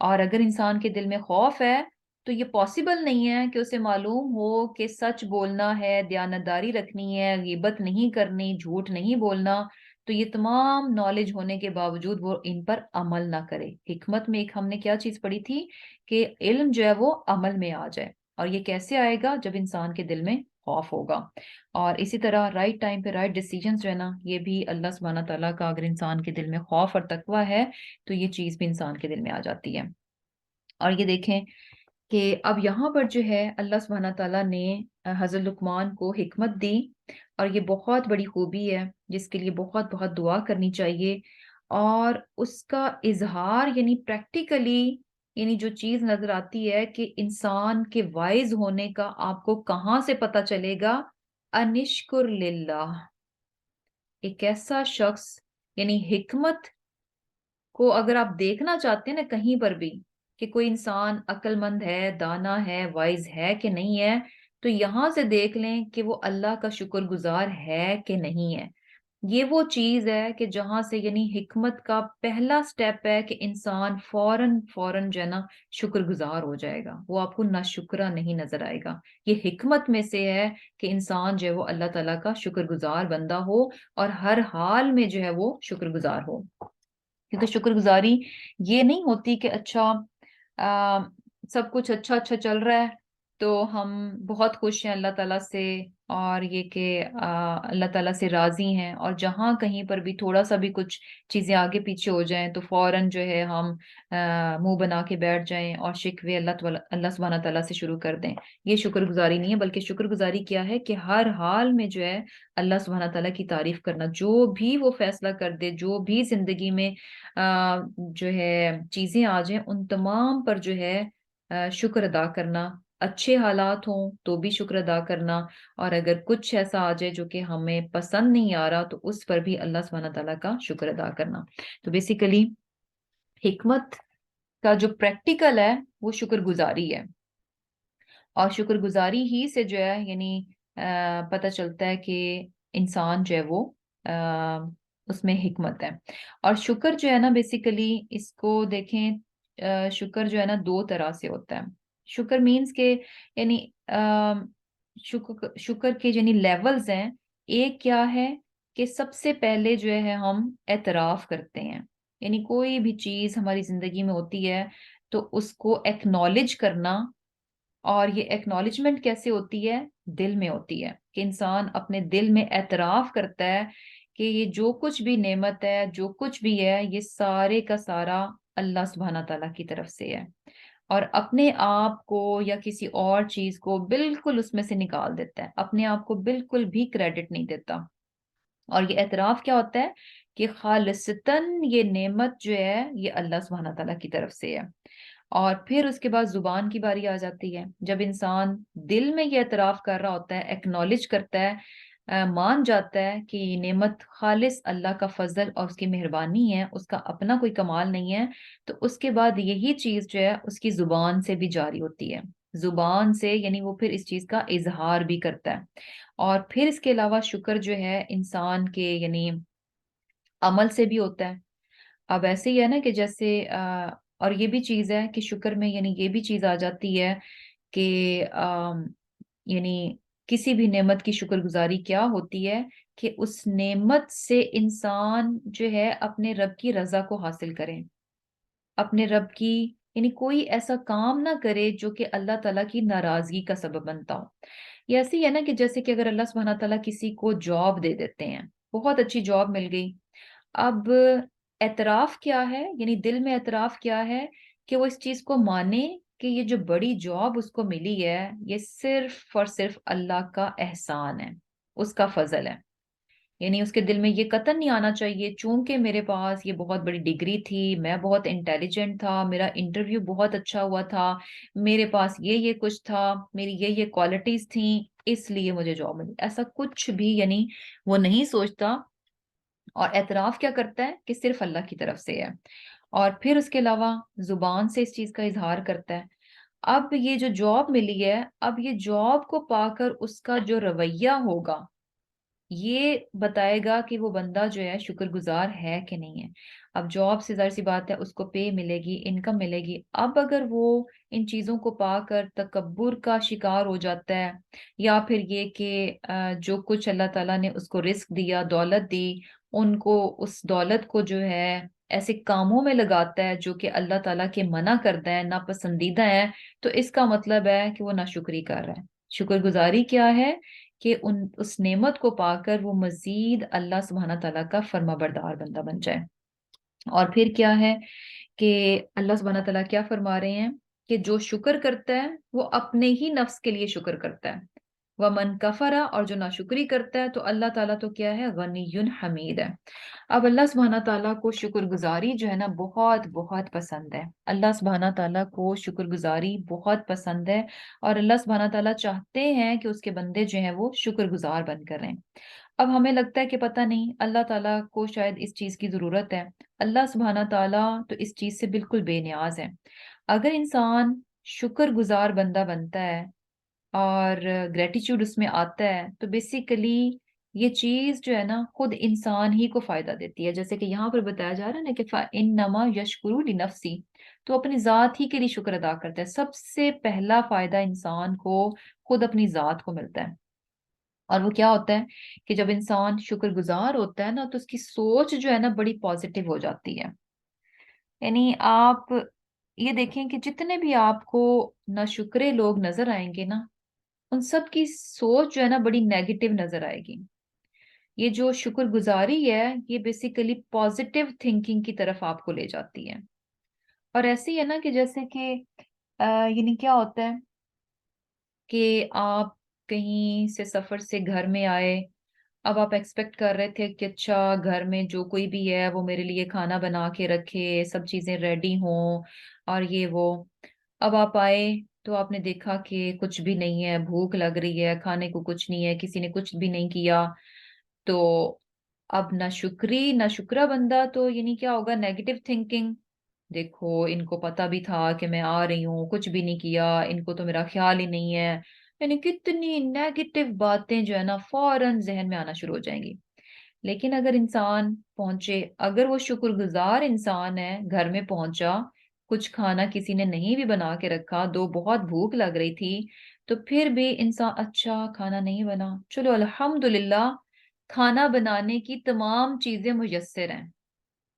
اور اگر انسان کے دل میں خوف ہے تو یہ پاسبل نہیں ہے کہ اسے معلوم ہو کہ سچ بولنا ہے، دیانتداری رکھنی ہے، غیبت نہیں کرنی، جھوٹ نہیں بولنا، تو یہ تمام نالج ہونے کے باوجود وہ ان پر عمل نہ کرے۔ حکمت میں ایک ہم نے کیا چیز پڑھی تھی کہ علم جو ہے وہ عمل میں آ جائے، اور یہ کیسے آئے گا؟ جب انسان کے دل میں خوف ہوگا۔ اور اسی طرح رائٹ ٹائم پہ رائٹ ڈیسیجنز جو ہے نا، یہ بھی اللہ سبحانہ تعالیٰ کا اگر انسان کے دل میں خوف اور تقوی ہے تو یہ چیز بھی انسان کے دل میں آ جاتی ہے۔ اور یہ دیکھیں کہ اب یہاں پر جو ہے اللہ سبحانہ تعالیٰ نے حضرت لقمان کو حکمت دی، اور یہ بہت بڑی خوبی ہے جس کے لیے بہت بہت دعا کرنی چاہیے، اور اس کا اظہار یعنی پریکٹیکلی یعنی جو چیز نظر آتی ہے کہ انسان کے وائز ہونے کا آپ کو کہاں سے پتہ چلے گا؟ انشکر للہ۔ ایک ایسا شخص یعنی حکمت کو اگر آپ دیکھنا چاہتے ہیں نا کہیں پر بھی کہ کوئی انسان عقل مند ہے، دانا ہے، وائز ہے کہ نہیں ہے، تو یہاں سے دیکھ لیں کہ وہ اللہ کا شکر گزار ہے کہ نہیں ہے۔ یہ وہ چیز ہے کہ جہاں سے یعنی حکمت کا پہلا سٹیپ ہے کہ انسان فوراً فوراً جو ہے نا شکر گزار ہو جائے گا، وہ آپ کو ناشکرا نہیں نظر آئے گا۔ یہ حکمت میں سے ہے کہ انسان جو ہے وہ اللہ تعالیٰ کا شکر گزار بندہ ہو، اور ہر حال میں جو ہے وہ شکر گزار ہو۔ کیونکہ شکر گزاری یہ نہیں ہوتی کہ اچھا سب کچھ اچھا اچھا چل رہا ہے تو ہم بہت خوش ہیں اللہ تعالیٰ سے، اور یہ کہ اللہ تعالیٰ سے راضی ہیں، اور جہاں کہیں پر بھی تھوڑا سا بھی کچھ چیزیں آگے پیچھے ہو جائیں تو فوراً جو ہے ہم منہ بنا کے بیٹھ جائیں اور شکوے اللہ سبحانہ تعالیٰ سے شروع کر دیں۔ یہ شکر گزاری نہیں ہے، بلکہ شکر گزاری کیا ہے کہ ہر حال میں جو ہے اللہ سبحانہ تعالیٰ کی تعریف کرنا، جو بھی وہ فیصلہ کر دے، جو بھی زندگی میں جو ہے چیزیں آ جائیں، ان تمام پر جو ہے شکر ادا کرنا، اچھے حالات ہوں تو بھی شکر ادا کرنا، اور اگر کچھ ایسا آ جائے جو کہ ہمیں پسند نہیں آ رہا تو اس پر بھی اللہ سبحانہ تعالیٰ کا شکر ادا کرنا۔ تو بیسیکلی حکمت کا جو پریکٹیکل ہے وہ شکر گزاری ہے، اور شکر گزاری ہی سے جو ہے یعنی پتہ چلتا ہے کہ انسان جو ہے وہ اس میں حکمت ہے۔ اور شکر جو ہے نا بیسیکلی اس کو دیکھیں، شکر جو ہے نا دو طرح سے ہوتا ہے۔ شکر مینز کہ یعنی شکر کے یعنی لیولز ہیں۔ ایک کیا ہے کہ سب سے پہلے جو ہے ہم اعتراف کرتے ہیں، یعنی کوئی بھی چیز ہماری زندگی میں ہوتی ہے تو اس کو ایکنالج کرنا، اور یہ ایکنالجمنٹ کیسے ہوتی ہے؟ دل میں ہوتی ہے، کہ انسان اپنے دل میں اعتراف کرتا ہے کہ یہ جو کچھ بھی نعمت ہے، جو کچھ بھی ہے، یہ سارے کا سارا اللہ سبحانہ تعالیٰ کی طرف سے ہے، اور اپنے آپ کو یا کسی اور چیز کو بالکل اس میں سے نکال دیتا ہے، اپنے آپ کو بالکل بھی کریڈٹ نہیں دیتا۔ اور یہ اعتراف کیا ہوتا ہے کہ خالصتاً یہ نعمت جو ہے یہ اللہ سبحانہ تعالیٰ کی طرف سے ہے۔ اور پھر اس کے بعد زبان کی باری آ جاتی ہے، جب انسان دل میں یہ اعتراف کر رہا ہوتا ہے، ایکنالج کرتا ہے، مان جاتا ہے کہ یہ نعمت خالص اللہ کا فضل اور اس کی مہربانی ہے، اس کا اپنا کوئی کمال نہیں ہے، تو اس کے بعد یہی چیز جو ہے اس کی زبان سے بھی جاری ہوتی ہے، زبان سے یعنی وہ پھر اس چیز کا اظہار بھی کرتا ہے۔ اور پھر اس کے علاوہ شکر جو ہے انسان کے یعنی عمل سے بھی ہوتا ہے۔ اب ایسے ہی ہے نا کہ جیسے اور یہ بھی چیز ہے کہ شکر میں یعنی یہ بھی چیز آ جاتی ہے کہ یعنی کسی بھی نعمت کی شکر گزاری کیا ہوتی ہے کہ اس نعمت سے انسان جو ہے اپنے رب کی رضا کو حاصل کرے، اپنے رب کی یعنی کوئی ایسا کام نہ کرے جو کہ اللہ تعالیٰ کی ناراضگی کا سبب بنتا ہو۔ یہ ایسے ہی ہے نا کہ جیسے کہ اگر اللہ سبحانہ تعالیٰ کسی کو جاب دے دیتے ہیں، بہت اچھی جاب مل گئی، اب اعتراف کیا ہے، یعنی دل میں اعتراف کیا ہے کہ وہ اس چیز کو مانے کہ یہ جو بڑی جاب اس کو ملی ہے یہ صرف اور صرف اللہ کا احسان ہے، اس کا فضل ہے۔ یعنی اس کے دل میں یہ قطعاً نہیں آنا چاہیے چونکہ میرے پاس یہ بہت بڑی ڈگری تھی، میں بہت انٹیلیجنٹ تھا، میرا انٹرویو بہت اچھا ہوا تھا، میرے پاس یہ کچھ تھا، میری یہ کوالٹیز تھیں، اس لیے مجھے جاب ملی، ایسا کچھ بھی یعنی وہ نہیں سوچتا، اور اعتراف کیا کرتا ہے کہ صرف اللہ کی طرف سے ہے، اور پھر اس کے علاوہ زبان سے اس چیز کا اظہار کرتا ہے۔ اب یہ جو جاب ملی ہے، اب یہ جاب کو پا کر اس کا جو رویہ ہوگا یہ بتائے گا کہ وہ بندہ جو ہے شکر گزار ہے کہ نہیں ہے۔ اب جاب سے ظاہر سی بات ہے اس کو پے ملے گی، انکم ملے گی، اب اگر وہ ان چیزوں کو پا کر تکبر کا شکار ہو جاتا ہے، یا پھر یہ کہ جو کچھ اللہ تعالیٰ نے اس کو رزق دیا، دولت دی، ان کو اس دولت کو جو ہے ایسے کاموں میں لگاتا ہے جو کہ اللہ تعالیٰ کے منع کرتا ہے، ناپسندیدہ ہے، تو اس کا مطلب ہے کہ وہ ناشکری کر رہا ہے۔ شکر گزاری کیا ہے کہ اس نعمت کو پا کر وہ مزید اللہ سبحانہ تعالیٰ کا فرما بردار بندہ بن جائے۔ اور پھر کیا ہے کہ اللہ سبحانہ تعالیٰ کیا فرما رہے ہیں کہ جو شکر کرتا ہے وہ اپنے ہی نفس کے لیے شکر کرتا ہے، وَمَن کفرا، اور جو ناشکری کرتا ہے تو اللہ تعالیٰ تو کیا ہے، غنی حمید ہے۔ اب اللہ سبحانہ تعالیٰ کو شکر گزاری جو ہے نا بہت بہت پسند ہے، اللہ سبحانہ تعالیٰ کو شکر گزاری بہت پسند ہے، اور اللہ سبحانہ تعالیٰ چاہتے ہیں کہ اس کے بندے جو ہیں وہ شکر گزار بن کر رہیں۔ اب ہمیں لگتا ہے کہ پتہ نہیں اللہ تعالیٰ کو شاید اس چیز کی ضرورت ہے، اللہ سبحانہ تعالیٰ تو اس چیز سے بالکل بے نیاز ہے۔ اگر انسان شکر گزار بندہ بنتا ہے اور گریٹیچیوڈ اس میں آتا ہے تو بیسیکلی یہ چیز جو ہے نا خود انسان ہی کو فائدہ دیتی ہے، جیسے کہ یہاں پر بتایا جا رہا ہے نا کہ فَإِنَّمَا يَشْكُرُ لِنَفْسِهِ، تو اپنی ذات ہی کے لیے شکر ادا کرتا ہے۔ سب سے پہلا فائدہ انسان کو خود اپنی ذات کو ملتا ہے، اور وہ کیا ہوتا ہے کہ جب انسان شکر گزار ہوتا ہے نا تو اس کی سوچ جو ہے نا بڑی پازیٹیو ہو جاتی ہے۔ یعنی آپ یہ دیکھیں کہ جتنے بھی آپ کو ناشکرے لوگ نظر آئیں گے نا، ان سب کی سوچ جو ہے نا بڑی نیگیٹو نظر آئے گی۔ یہ جو شکر گزاری ہے یہ بیسیکلی پازیٹیو تھنکنگ کی طرف آپ کو لے جاتی ہے۔ اور ایسے ہی ہے نا کہ جیسے کہ یعنی کیا ہوتا ہے کہ آپ کہیں سے سفر سے گھر میں آئے، اب آپ ایکسپیکٹ کر رہے تھے کہ اچھا گھر میں جو کوئی بھی ہے وہ میرے لیے کھانا بنا کے رکھے، سب چیزیں ریڈی ہوں اور یہ وہ۔ اب آپ آئے تو آپ نے دیکھا کہ کچھ بھی نہیں ہے، بھوک لگ رہی ہے، کھانے کو کچھ نہیں ہے، کسی نے کچھ بھی نہیں کیا۔ تو اب نہ شکرا بندہ تو یعنی کیا ہوگا، نیگیٹو تھنکنگ، دیکھو ان کو پتا بھی تھا کہ میں آ رہی ہوں، کچھ بھی نہیں کیا، ان کو تو میرا خیال ہی نہیں ہے، یعنی کتنی نیگیٹو باتیں جو ہے نا فوراً ذہن میں آنا شروع ہو جائیں گی۔ لیکن اگر انسان پہنچے، اگر وہ شکر گزار انسان ہے، گھر میں پہنچا، کچھ کھانا کسی نے نہیں بھی بنا کے رکھا، دو بہت بھوک لگ رہی تھی، تو پھر بھی انسان اچھا کھانا نہیں بنا، چلو الحمدللہ کھانا بنانے کی تمام چیزیں میسر ہیں۔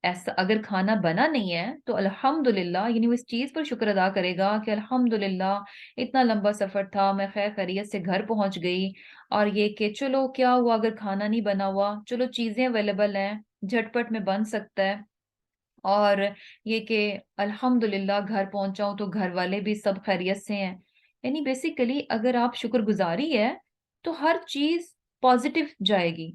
ایسا اگر کھانا بنا نہیں ہے تو الحمدللہ، یعنی وہ اس چیز پر شکر ادا کرے گا کہ الحمدللہ اتنا لمبا سفر تھا، میں خیر خیریت سے گھر پہنچ گئی، اور یہ کہ چلو کیا ہوا اگر کھانا نہیں بنا ہوا، چلو چیزیں اویلیبل ہیں، جھٹ پٹ میں بن سکتا ہے، اور یہ کہ الحمدللہ گھر پہنچا ہوں تو گھر والے بھی سب خیریت سے ہیں۔ یعنی بیسیکلی اگر آپ شکر گزاری ہے تو ہر چیز پازیٹیو جائے گی،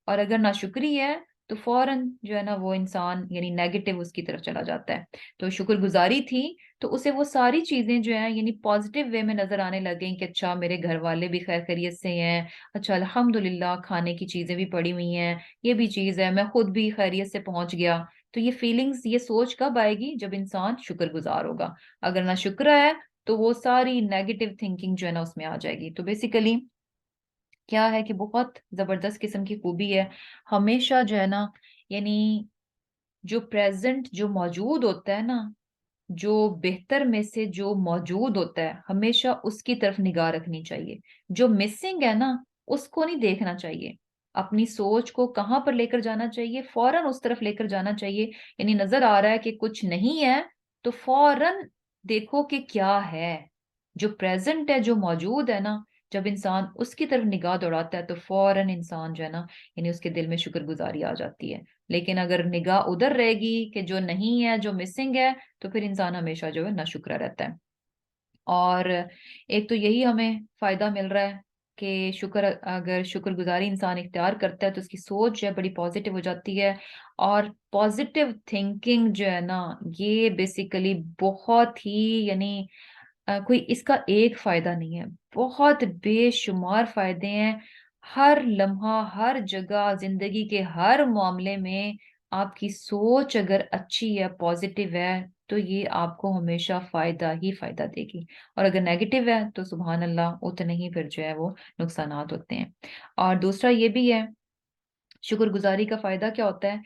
اور اگر ناشکری ہے تو فوراً جو ہے نا وہ انسان یعنی نیگیٹو اس کی طرف چلا جاتا ہے۔ تو شکر گزاری تھی تو اسے وہ ساری چیزیں جو ہیں یعنی پازیٹیو وے میں نظر آنے لگیں کہ اچھا میرے گھر والے بھی خیر خیریت سے ہیں، اچھا الحمدللہ کھانے کی چیزیں بھی پڑی ہوئی ہیں، یہ بھی چیز ہے، میں خود بھی خیریت سے پہنچ گیا۔ تو یہ فیلنگز، یہ سوچ کب آئے گی؟ جب انسان شکر گزار ہوگا۔ اگر نہ شکر ہے تو وہ ساری نیگیٹو تھنکنگ جو ہے نا اس میں آ جائے گی۔ تو بیسیکلی کیا ہے کہ بہت زبردست قسم کی خوبی ہے ہمیشہ جو ہے نا، یعنی جو پریزنٹ جو موجود ہوتا ہے نا، جو بہتر میں سے جو موجود ہوتا ہے ہمیشہ اس کی طرف نگاہ رکھنی چاہیے۔ جو مسنگ ہے نا اس کو نہیں دیکھنا چاہیے، اپنی سوچ کو کہاں پر لے کر جانا چاہیے، فوراً اس طرف لے کر جانا چاہیے۔ یعنی نظر آ رہا ہے کہ کچھ نہیں ہے تو فوراً دیکھو کہ کیا ہے، جو پریزنٹ ہے جو موجود ہے نا، جب انسان اس کی طرف نگاہ دوڑاتا ہے تو فوراً انسان جو ہے نا یعنی اس کے دل میں شکر گزاری آ جاتی ہے۔ لیکن اگر نگاہ ادھر رہے گی کہ جو نہیں ہے جو مسنگ ہے تو پھر انسان ہمیشہ جو ہے ناشکرا رہتا ہے۔ اور ایک تو یہی ہمیں فائدہ مل رہا ہے کہ اگر شکر گزاری انسان اختیار کرتا ہے تو اس کی سوچ جو ہے بڑی پازیٹیو ہو جاتی ہے، اور پازیٹیو تھنکنگ جو ہے نا یہ بیسیکلی بہت ہی یعنی کوئی اس کا ایک فائدہ نہیں ہے، بہت بے شمار فائدے ہیں۔ ہر لمحہ، ہر جگہ، زندگی کے ہر معاملے میں آپ کی سوچ اگر اچھی ہے، پازیٹیو ہے، تو یہ آپ کو ہمیشہ فائدہ ہی فائدہ دے گی، اور اگر نیگیٹو ہے تو سبحان اللہ اتنے ہی پھر جو ہے وہ نقصانات ہوتے ہیں۔ اور دوسرا یہ بھی ہے، شکر گزاری کا فائدہ کیا ہوتا ہے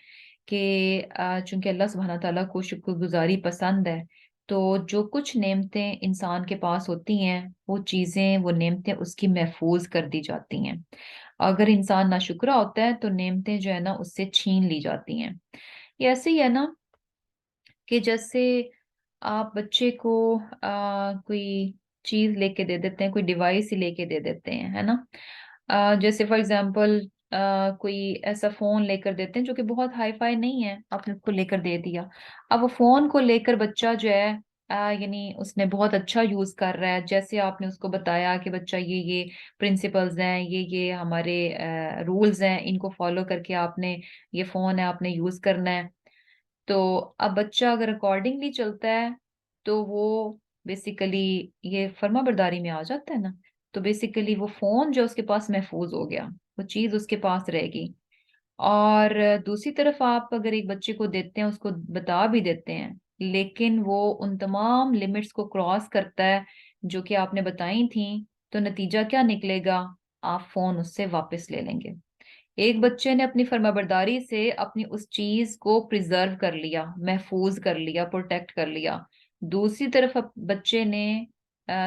کہ چونکہ اللہ سبحانہ تعالیٰ کو شکر گزاری پسند ہے، تو جو کچھ نعمتیں انسان کے پاس ہوتی ہیں وہ چیزیں، وہ نعمتیں اس کی محفوظ کر دی جاتی ہیں۔ اگر انسان ناشکرا ہوتا ہے تو نعمتیں جو ہے نا اس سے چھین لی جاتی ہیں۔ یہ ایسے ہی ہے نا کہ جیسے آپ بچے کو کوئی چیز لے کے دے دیتے ہیں، کوئی ڈیوائس ہی لے کے دے دیتے ہیں، ہے نا؟ جیسے فار ایگزامپل کوئی ایسا فون لے کر دیتے ہیں جو کہ بہت ہائی فائی نہیں ہے، آپ نے اس کو لے کر دے دیا۔ اب وہ فون کو لے کر بچہ جو ہے یعنی اس نے بہت اچھا یوز کر رہا ہے، جیسے آپ نے اس کو بتایا کہ بچہ یہ پرنسپلز ہیں، یہ ہمارے رولز ہیں، ان کو فالو کر کے آپ نے، یہ فون ہے آپ نے یوز کرنا ہے۔ تو اب بچہ اگر اکارڈنگلی چلتا ہے تو وہ بیسیکلی یہ فرما برداری میں آ جاتا ہے نا، تو بیسیکلی وہ فون جو اس کے پاس محفوظ ہو گیا، وہ چیز اس کے پاس رہے گی۔ اور دوسری طرف آپ اگر ایک بچے کو دیتے ہیں، اس کو بتا بھی دیتے ہیں، لیکن وہ ان تمام لمٹس کو کراس کرتا ہے جو کہ آپ نے بتائی تھیں، تو نتیجہ کیا نکلے گا؟ آپ فون اس سے واپس لے لیں گے۔ ایک بچے نے اپنی فرمانبرداری سے اپنی اس چیز کو پریزرو کر لیا، محفوظ کر لیا، پروٹیکٹ کر لیا۔ دوسری طرف بچے نے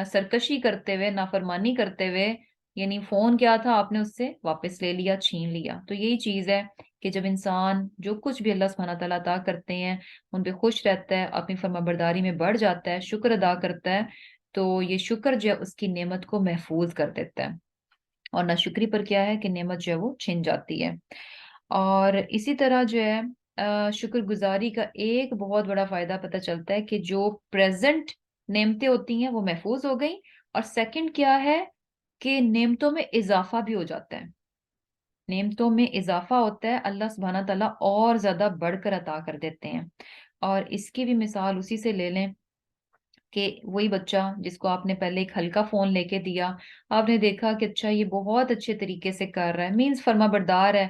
سرکشی کرتے ہوئے، نافرمانی کرتے ہوئے، یعنی فون کیا تھا آپ نے اس سے واپس لے لیا، چھین لیا۔ تو یہی چیز ہے کہ جب انسان جو کچھ بھی اللہ سبحانہ تعالیٰ عطا کرتے ہیں ان پہ خوش رہتا ہے، اپنی فرمانبرداری میں بڑھ جاتا ہے، شکر ادا کرتا ہے، تو یہ شکر جو ہے اس کی نعمت کو محفوظ کر دیتا ہے، اور ناشکری پر کیا ہے کہ نعمت جو ہے وہ چھن جاتی ہے۔ اور اسی طرح جو ہے شکر گزاری کا ایک بہت بڑا فائدہ پتہ چلتا ہے کہ جو پریزنٹ نعمتیں ہوتی ہیں وہ محفوظ ہو گئیں، اور سیکنڈ کیا ہے کہ نعمتوں میں اضافہ بھی ہو جاتا ہے، نعمتوں میں اضافہ ہوتا ہے، اللہ سبحانہ تعالیٰ اور زیادہ بڑھ کر عطا کر دیتے ہیں۔ اور اس کی بھی مثال اسی سے لے لیں کہ وہی بچہ جس کو آپ نے پہلے ایک ہلکا فون لے کے دیا، آپ نے دیکھا کہ اچھا یہ بہت اچھے طریقے سے کر رہا ہے، مینز فرما بردار ہے،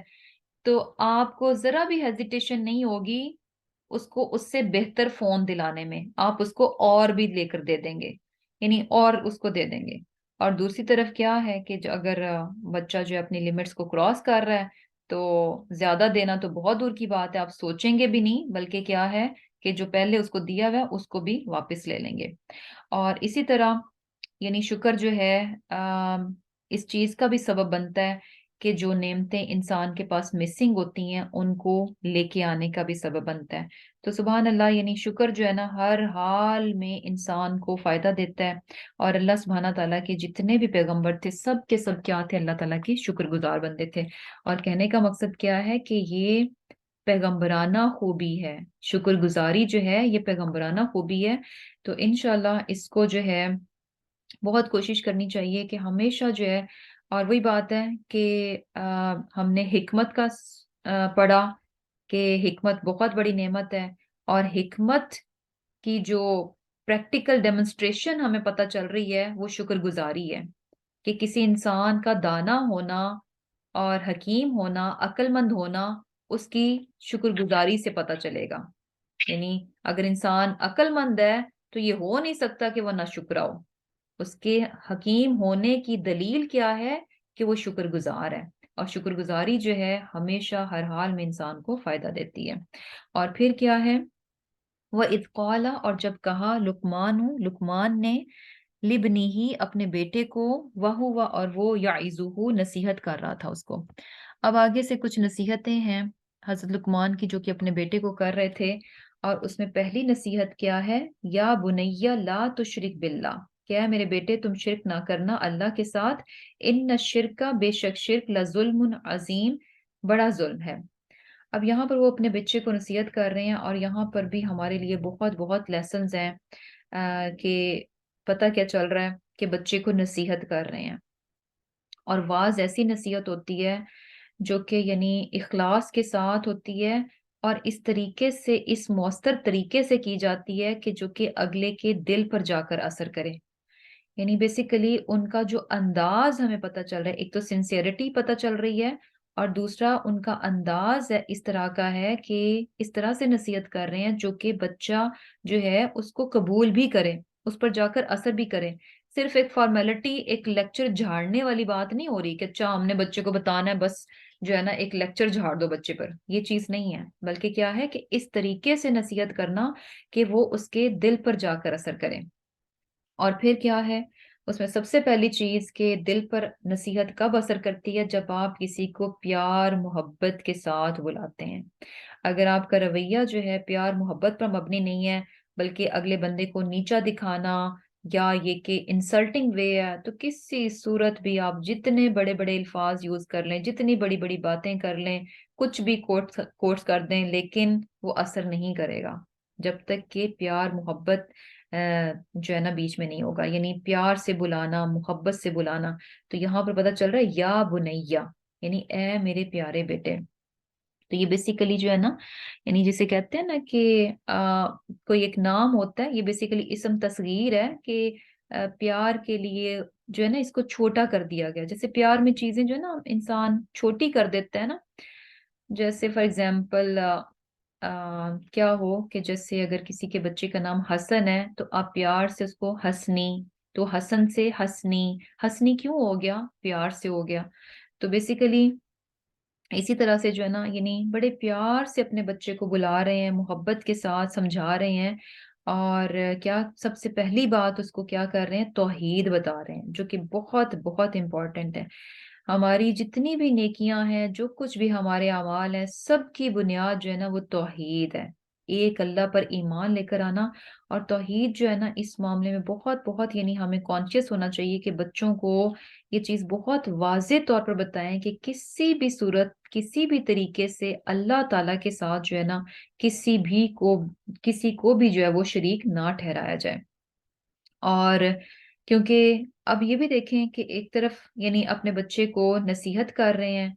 تو آپ کو ذرا بھی ہیزیٹیشن نہیں ہوگی اس کو اس سے بہتر فون دلانے میں، آپ اس کو اور بھی لے کر دے دیں گے، یعنی اور اس کو دے دیں گے۔ اور دوسری طرف کیا ہے کہ جو اگر بچہ جو ہے اپنی لمٹس کو کراس کر رہا ہے تو زیادہ دینا تو بہت دور کی بات ہے، آپ سوچیں گے بھی نہیں، بلکہ کیا ہے کہ جو پہلے اس کو دیا ہوا ہے اس کو بھی واپس لے لیں گے۔ اور اسی طرح یعنی شکر جو ہے اس چیز کا بھی سبب بنتا ہے کہ جو نعمتیں انسان کے پاس مسنگ ہوتی ہیں ان کو لے کے آنے کا بھی سبب بنتا ہے۔ تو سبحان اللہ، یعنی شکر جو ہے نا ہر حال میں انسان کو فائدہ دیتا ہے، اور اللہ سبحانہ تعالیٰ کے جتنے بھی پیغمبر تھے سب کے سب کیا تھے، اللہ تعالیٰ کے شکر گزار بندے تھے۔ اور کہنے کا مقصد کیا ہے کہ یہ پیغمبرانہ خوبی ہے، شکر گزاری جو ہے یہ پیغمبرانہ خوبی ہے۔ تو انشاءاللہ اس کو جو ہے بہت کوشش کرنی چاہیے کہ ہمیشہ جو ہے، اور وہی بات ہے کہ ہم نے حکمت کا پڑھا کہ حکمت بہت بڑی نعمت ہے، اور حکمت کی جو پریکٹیکل ڈیمونسٹریشن ہمیں پتہ چل رہی ہے وہ شکر گزاری ہے، کہ کسی انسان کا دانا ہونا اور حکیم ہونا، عقل مند ہونا، اس کی شکر گزاری سے پتہ چلے گا۔ یعنی اگر انسان عقل مند ہے تو یہ ہو نہیں سکتا کہ وہ نہ شکرا ہو، اس کے حکیم ہونے کی دلیل کیا ہے کہ وہ شکر گزار ہے، اور شکر گزاری جو ہے ہمیشہ ہر حال میں انسان کو فائدہ دیتی ہے۔ اور پھر کیا ہے، وہ اذ اور جب کہا لقمان نے لبنی ہی اپنے بیٹے کو، وہ اور وہ یعظہ نصیحت کر رہا تھا اس کو۔ اب آگے سے کچھ نصیحتیں ہیں حضرت لقمان کی جو کہ اپنے بیٹے کو کر رہے تھے، اور اس میں پہلی نصیحت کیا ہے، یا بنیا لا تشرک باللہ، کیا ہے میرے بیٹے تم شرک نہ کرنا اللہ کے ساتھ، ان الشرک بے شک شرک لظلم عظیم، بڑا ظلم ہے۔ اب یہاں پر وہ اپنے بچے کو نصیحت کر رہے ہیں، اور یہاں پر بھی ہمارے لیے بہت بہت لیسنز ہیں کہ پتہ کیا چل رہا ہے کہ بچے کو نصیحت کر رہے ہیں، اور واز ایسی نصیحت ہوتی ہے جو کہ یعنی اخلاص کے ساتھ ہوتی ہے، اور اس طریقے سے، اس مؤثر طریقے سے کی جاتی ہے کہ جو کہ اگلے کے دل پر جا کر اثر کرے۔ یعنی بیسیکلی ان کا جو انداز ہمیں پتہ چل رہا ہے، ایک تو سنسیئرٹی پتہ چل رہی ہے، اور دوسرا ان کا انداز ہے اس طرح کا ہے کہ اس طرح سے نصیحت کر رہے ہیں جو کہ بچہ جو ہے اس کو قبول بھی کرے، اس پر جا کر اثر بھی کرے۔ صرف ایک فارمیلٹی، ایک لیکچر جھاڑنے والی بات نہیں ہو رہی کہ اچھا ہم نے بچے کو بتانا ہے بس، جو ہے نا ایک لیکچر جھاڑ دو بچے پر، یہ چیز نہیں ہے، بلکہ کیا ہے کہ اس طریقے سے نصیحت کرنا کہ وہ اس کے دل پر جا کر اثر کرے۔ اور پھر کیا ہے اس میں سب سے پہلی چیز کہ دل پر نصیحت کب اثر کرتی ہے، جب آپ کسی کو پیار محبت کے ساتھ بلاتے ہیں۔ اگر آپ کا رویہ جو ہے پیار محبت پر مبنی نہیں ہے، بلکہ اگلے بندے کو نیچا دکھانا، یا یہ کہ انسلٹنگ وے ہے، تو کسی صورت بھی آپ جتنے بڑے بڑے الفاظ یوز کر لیں، جتنی بڑی بڑی باتیں کر لیں، کچھ بھی کوٹس کر دیں، لیکن وہ اثر نہیں کرے گا جب تک کہ پیار محبت جو ہے نا بیچ میں نہیں ہوگا، یعنی پیار سے بلانا، محبت سے بلانا۔ تو یہاں پر پتہ چل رہا ہے یا بنیا، یعنی اے میرے پیارے بیٹے۔ تو یہ بیسیکلی جو ہے نا، یعنی جسے کہتے ہیں نا کہ کوئی ایک نام ہوتا ہے، یہ بیسیکلی اسم تصغیر ہے کہ پیار کے لیے جو ہے نا اس کو چھوٹا کر دیا گیا، جیسے پیار میں چیزیں جو ہے نا انسان چھوٹی کر دیتا ہے نا، جیسے فار ایگزامپل کیا ہو کہ جیسے اگر کسی کے بچے کا نام حسن ہے تو آپ پیار سے اس کو حسنی، تو حسن سے حسنی، حسنی کیوں ہو گیا؟ پیار سے ہو گیا۔ تو بیسیکلی اسی طرح سے جو ہے نا یعنی بڑے پیار سے اپنے بچے کو بلا رہے ہیں، محبت کے ساتھ سمجھا رہے ہیں، اور کیا سب سے پہلی بات اس کو کیا کر رہے ہیں، توحید بتا رہے ہیں، جو کہ بہت بہت امپورٹنٹ ہے۔ ہماری جتنی بھی نیکیاں ہیں، جو کچھ بھی ہمارے اعمال ہیں، سب کی بنیاد جو ہے نا وہ توحید ہے، ایک اللہ پر ایمان لے کر آنا۔ اور توحید جو ہے نا اس معاملے میں بہت بہت یعنی ہمیں کانشیس ہونا چاہیے کہ بچوں کو یہ چیز بہت واضح طور پر بتائیں کہ کسی بھی صورت، کسی بھی طریقے سے اللہ تعالیٰ کے ساتھ جو ہے نا کسی کو بھی جو ہے وہ شریک نہ ٹھہرایا جائے۔ اور کیونکہ اب یہ بھی دیکھیں کہ ایک طرف یعنی اپنے بچے کو نصیحت کر رہے ہیں،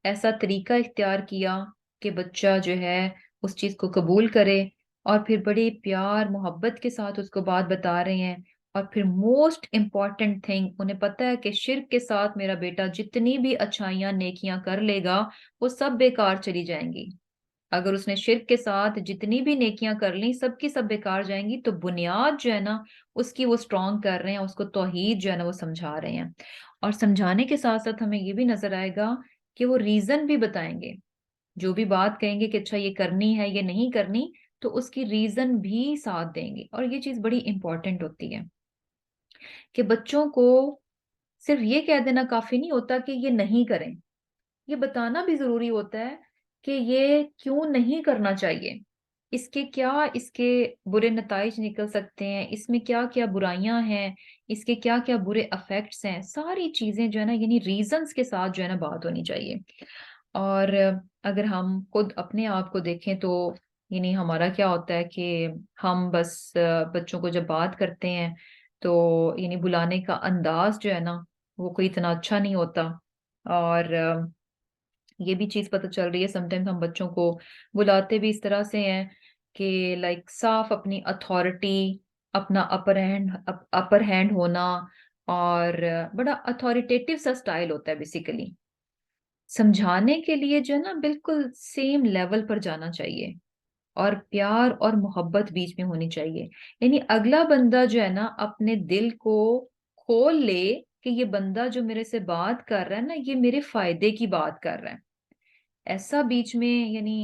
ایسا طریقہ اختیار کیا کہ بچہ جو ہے اس چیز کو قبول کرے، اور پھر بڑی پیار محبت کے ساتھ اس کو بات بتا رہے ہیں، اور پھر موسٹ امپورٹنٹ تھنگ انہیں پتہ ہے کہ شرک کے ساتھ میرا بیٹا جتنی بھی اچھائیاں نیکیاں کر لے گا وہ سب بیکار چلی جائیں گی۔ اگر اس نے شرک کے ساتھ جتنی بھی نیکیاں کر لیں سب کی سب بیکار جائیں گی، تو بنیاد جو ہے نا اس کی وہ سٹرونگ کر رہے ہیں، اس کو توحید جو ہے نا وہ سمجھا رہے ہیں۔ اور سمجھانے کے ساتھ ساتھ ہمیں یہ بھی نظر آئے گا کہ وہ ریزن بھی بتائیں گے، جو بھی بات کہیں گے کہ اچھا یہ کرنی ہے یہ نہیں کرنی، تو اس کی ریزن بھی ساتھ دیں گے۔ اور یہ چیز بڑی امپورٹنٹ ہوتی ہے کہ بچوں کو صرف یہ کہہ دینا کافی نہیں ہوتا کہ یہ نہیں کریں، یہ بتانا بھی ضروری ہوتا ہے کہ یہ کیوں نہیں کرنا چاہیے، اس کے برے نتائج نکل سکتے ہیں، اس میں کیا کیا برائیاں ہیں، اس کے کیا کیا برے افیکٹس ہیں، ساری چیزیں جو ہے نا یعنی ریزنز کے ساتھ جو ہے نا بات ہونی چاہیے۔ اور اگر ہم خود اپنے آپ کو دیکھیں تو یعنی ہمارا کیا ہوتا ہے کہ ہم بس بچوں کو جب بات کرتے ہیں تو یعنی بلانے کا انداز جو ہے نا وہ کوئی اتنا اچھا نہیں ہوتا۔ اور یہ بھی چیز پتہ چل رہی ہے سم ٹائمز ہم بچوں کو بلاتے بھی اس طرح سے ہیں کہ لائک صاف اپنی اتھارٹی، اپنا اپر ہینڈ ہونا، اور بڑا اتھارٹیٹیو سا سٹائل ہوتا ہے بیسیکلی۔ سمجھانے کے لیے جو ہے نا بالکل سیم لیول پر جانا چاہیے، اور پیار اور محبت بیچ میں ہونی چاہیے، یعنی اگلا بندہ جو ہے نا اپنے دل کو کھول لے کہ یہ بندہ جو میرے سے بات کر رہا ہے نا یہ میرے فائدے کی بات کر رہا ہے، ایسا بیچ میں یعنی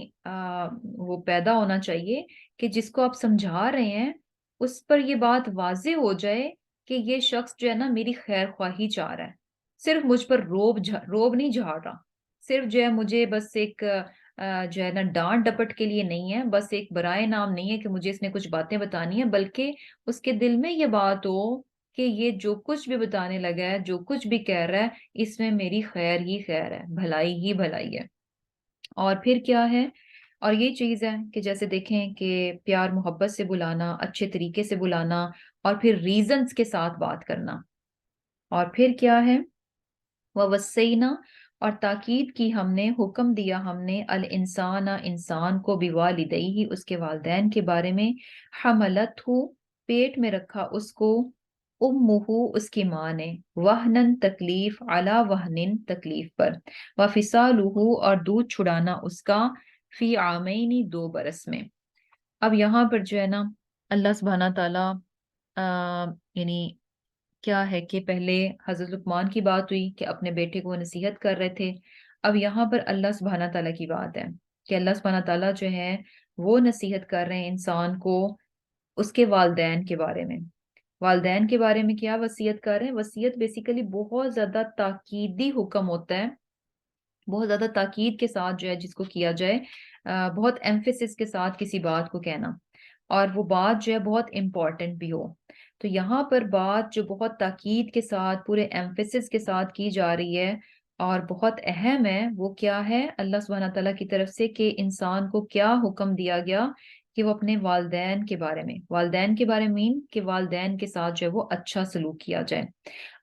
وہ پیدا ہونا چاہیے کہ جس کو آپ سمجھا رہے ہیں اس پر یہ بات واضح ہو جائے کہ یہ شخص جو ہے نا میری خیر خواہی چاہ رہا ہے، صرف مجھ پر روب نہیں جھاڑ رہا، صرف جو ہے مجھے بس ایک جو ہے نا ڈانٹ ڈپٹ کے لیے نہیں ہے، بس ایک برائے نام نہیں ہے کہ مجھے اس نے کچھ باتیں بتانی ہیں، بلکہ اس کے دل میں یہ بات ہو کہ یہ جو کچھ بھی بتانے لگا ہے، جو کچھ بھی کہہ رہا ہے، اس میں میری خیر ہی خیر ہے، بھلائی ہی بھلائی ہے۔ اور پھر کیا ہے، اور یہ چیز ہے کہ جیسے دیکھیں کہ پیار محبت سے بلانا، اچھے طریقے سے بلانا، اور پھر ریزنز کے ساتھ بات کرنا، اور پھر کیا ہے وَوَصَّيْنَا، اور تاکید کی ہم نے، حکم دیا ہم نے الانسان انسان کو بوالدیہ اس کے والدین کے بارے میں، حملت ہو پیٹ میں رکھا اس کو، امہ اس کی ماں نے، وہنن تکلیف، علی وہنن تکلیف پر، وفصالہ اور دودھ چھڑانا اس کا، فی عامین 2 برس میں۔ اب یہاں پر جو ہے نا اللہ سبحانہ تعالیٰ یعنی کیا ہے کہ پہلے حضرت لقمان کی بات ہوئی کہ اپنے بیٹے کو نصیحت کر رہے تھے، اب یہاں پر اللہ سبحانہ تعالیٰ کی بات ہے کہ اللہ سبحانہ تعالیٰ جو ہے وہ نصیحت کر رہے ہیں انسان کو اس کے والدین کے بارے میں۔ والدین کے بارے میں کیا وصیت کر رہے ہیں؟ وصیت بیسیکلی بہت زیادہ تاکیدی حکم ہوتا ہے، بہت زیادہ تاکید کے ساتھ جو ہے جس کو کیا جائے، بہت ایمفیسس کے ساتھ کسی بات کو کہنا، اور وہ بات جو ہے بہت امپورٹنٹ بھی ہو۔ تو یہاں پر بات جو بہت تاکید کے ساتھ پورے ایمفیسس کے ساتھ کی جا رہی ہے اور بہت اہم ہے، وہ کیا ہے اللہ سبحانہ تعالیٰ کی طرف سے کہ انسان کو کیا حکم دیا گیا کہ وہ اپنے والدین کے بارے میں مین کہ والدین کے ساتھ جو ہے وہ اچھا سلوک کیا جائے۔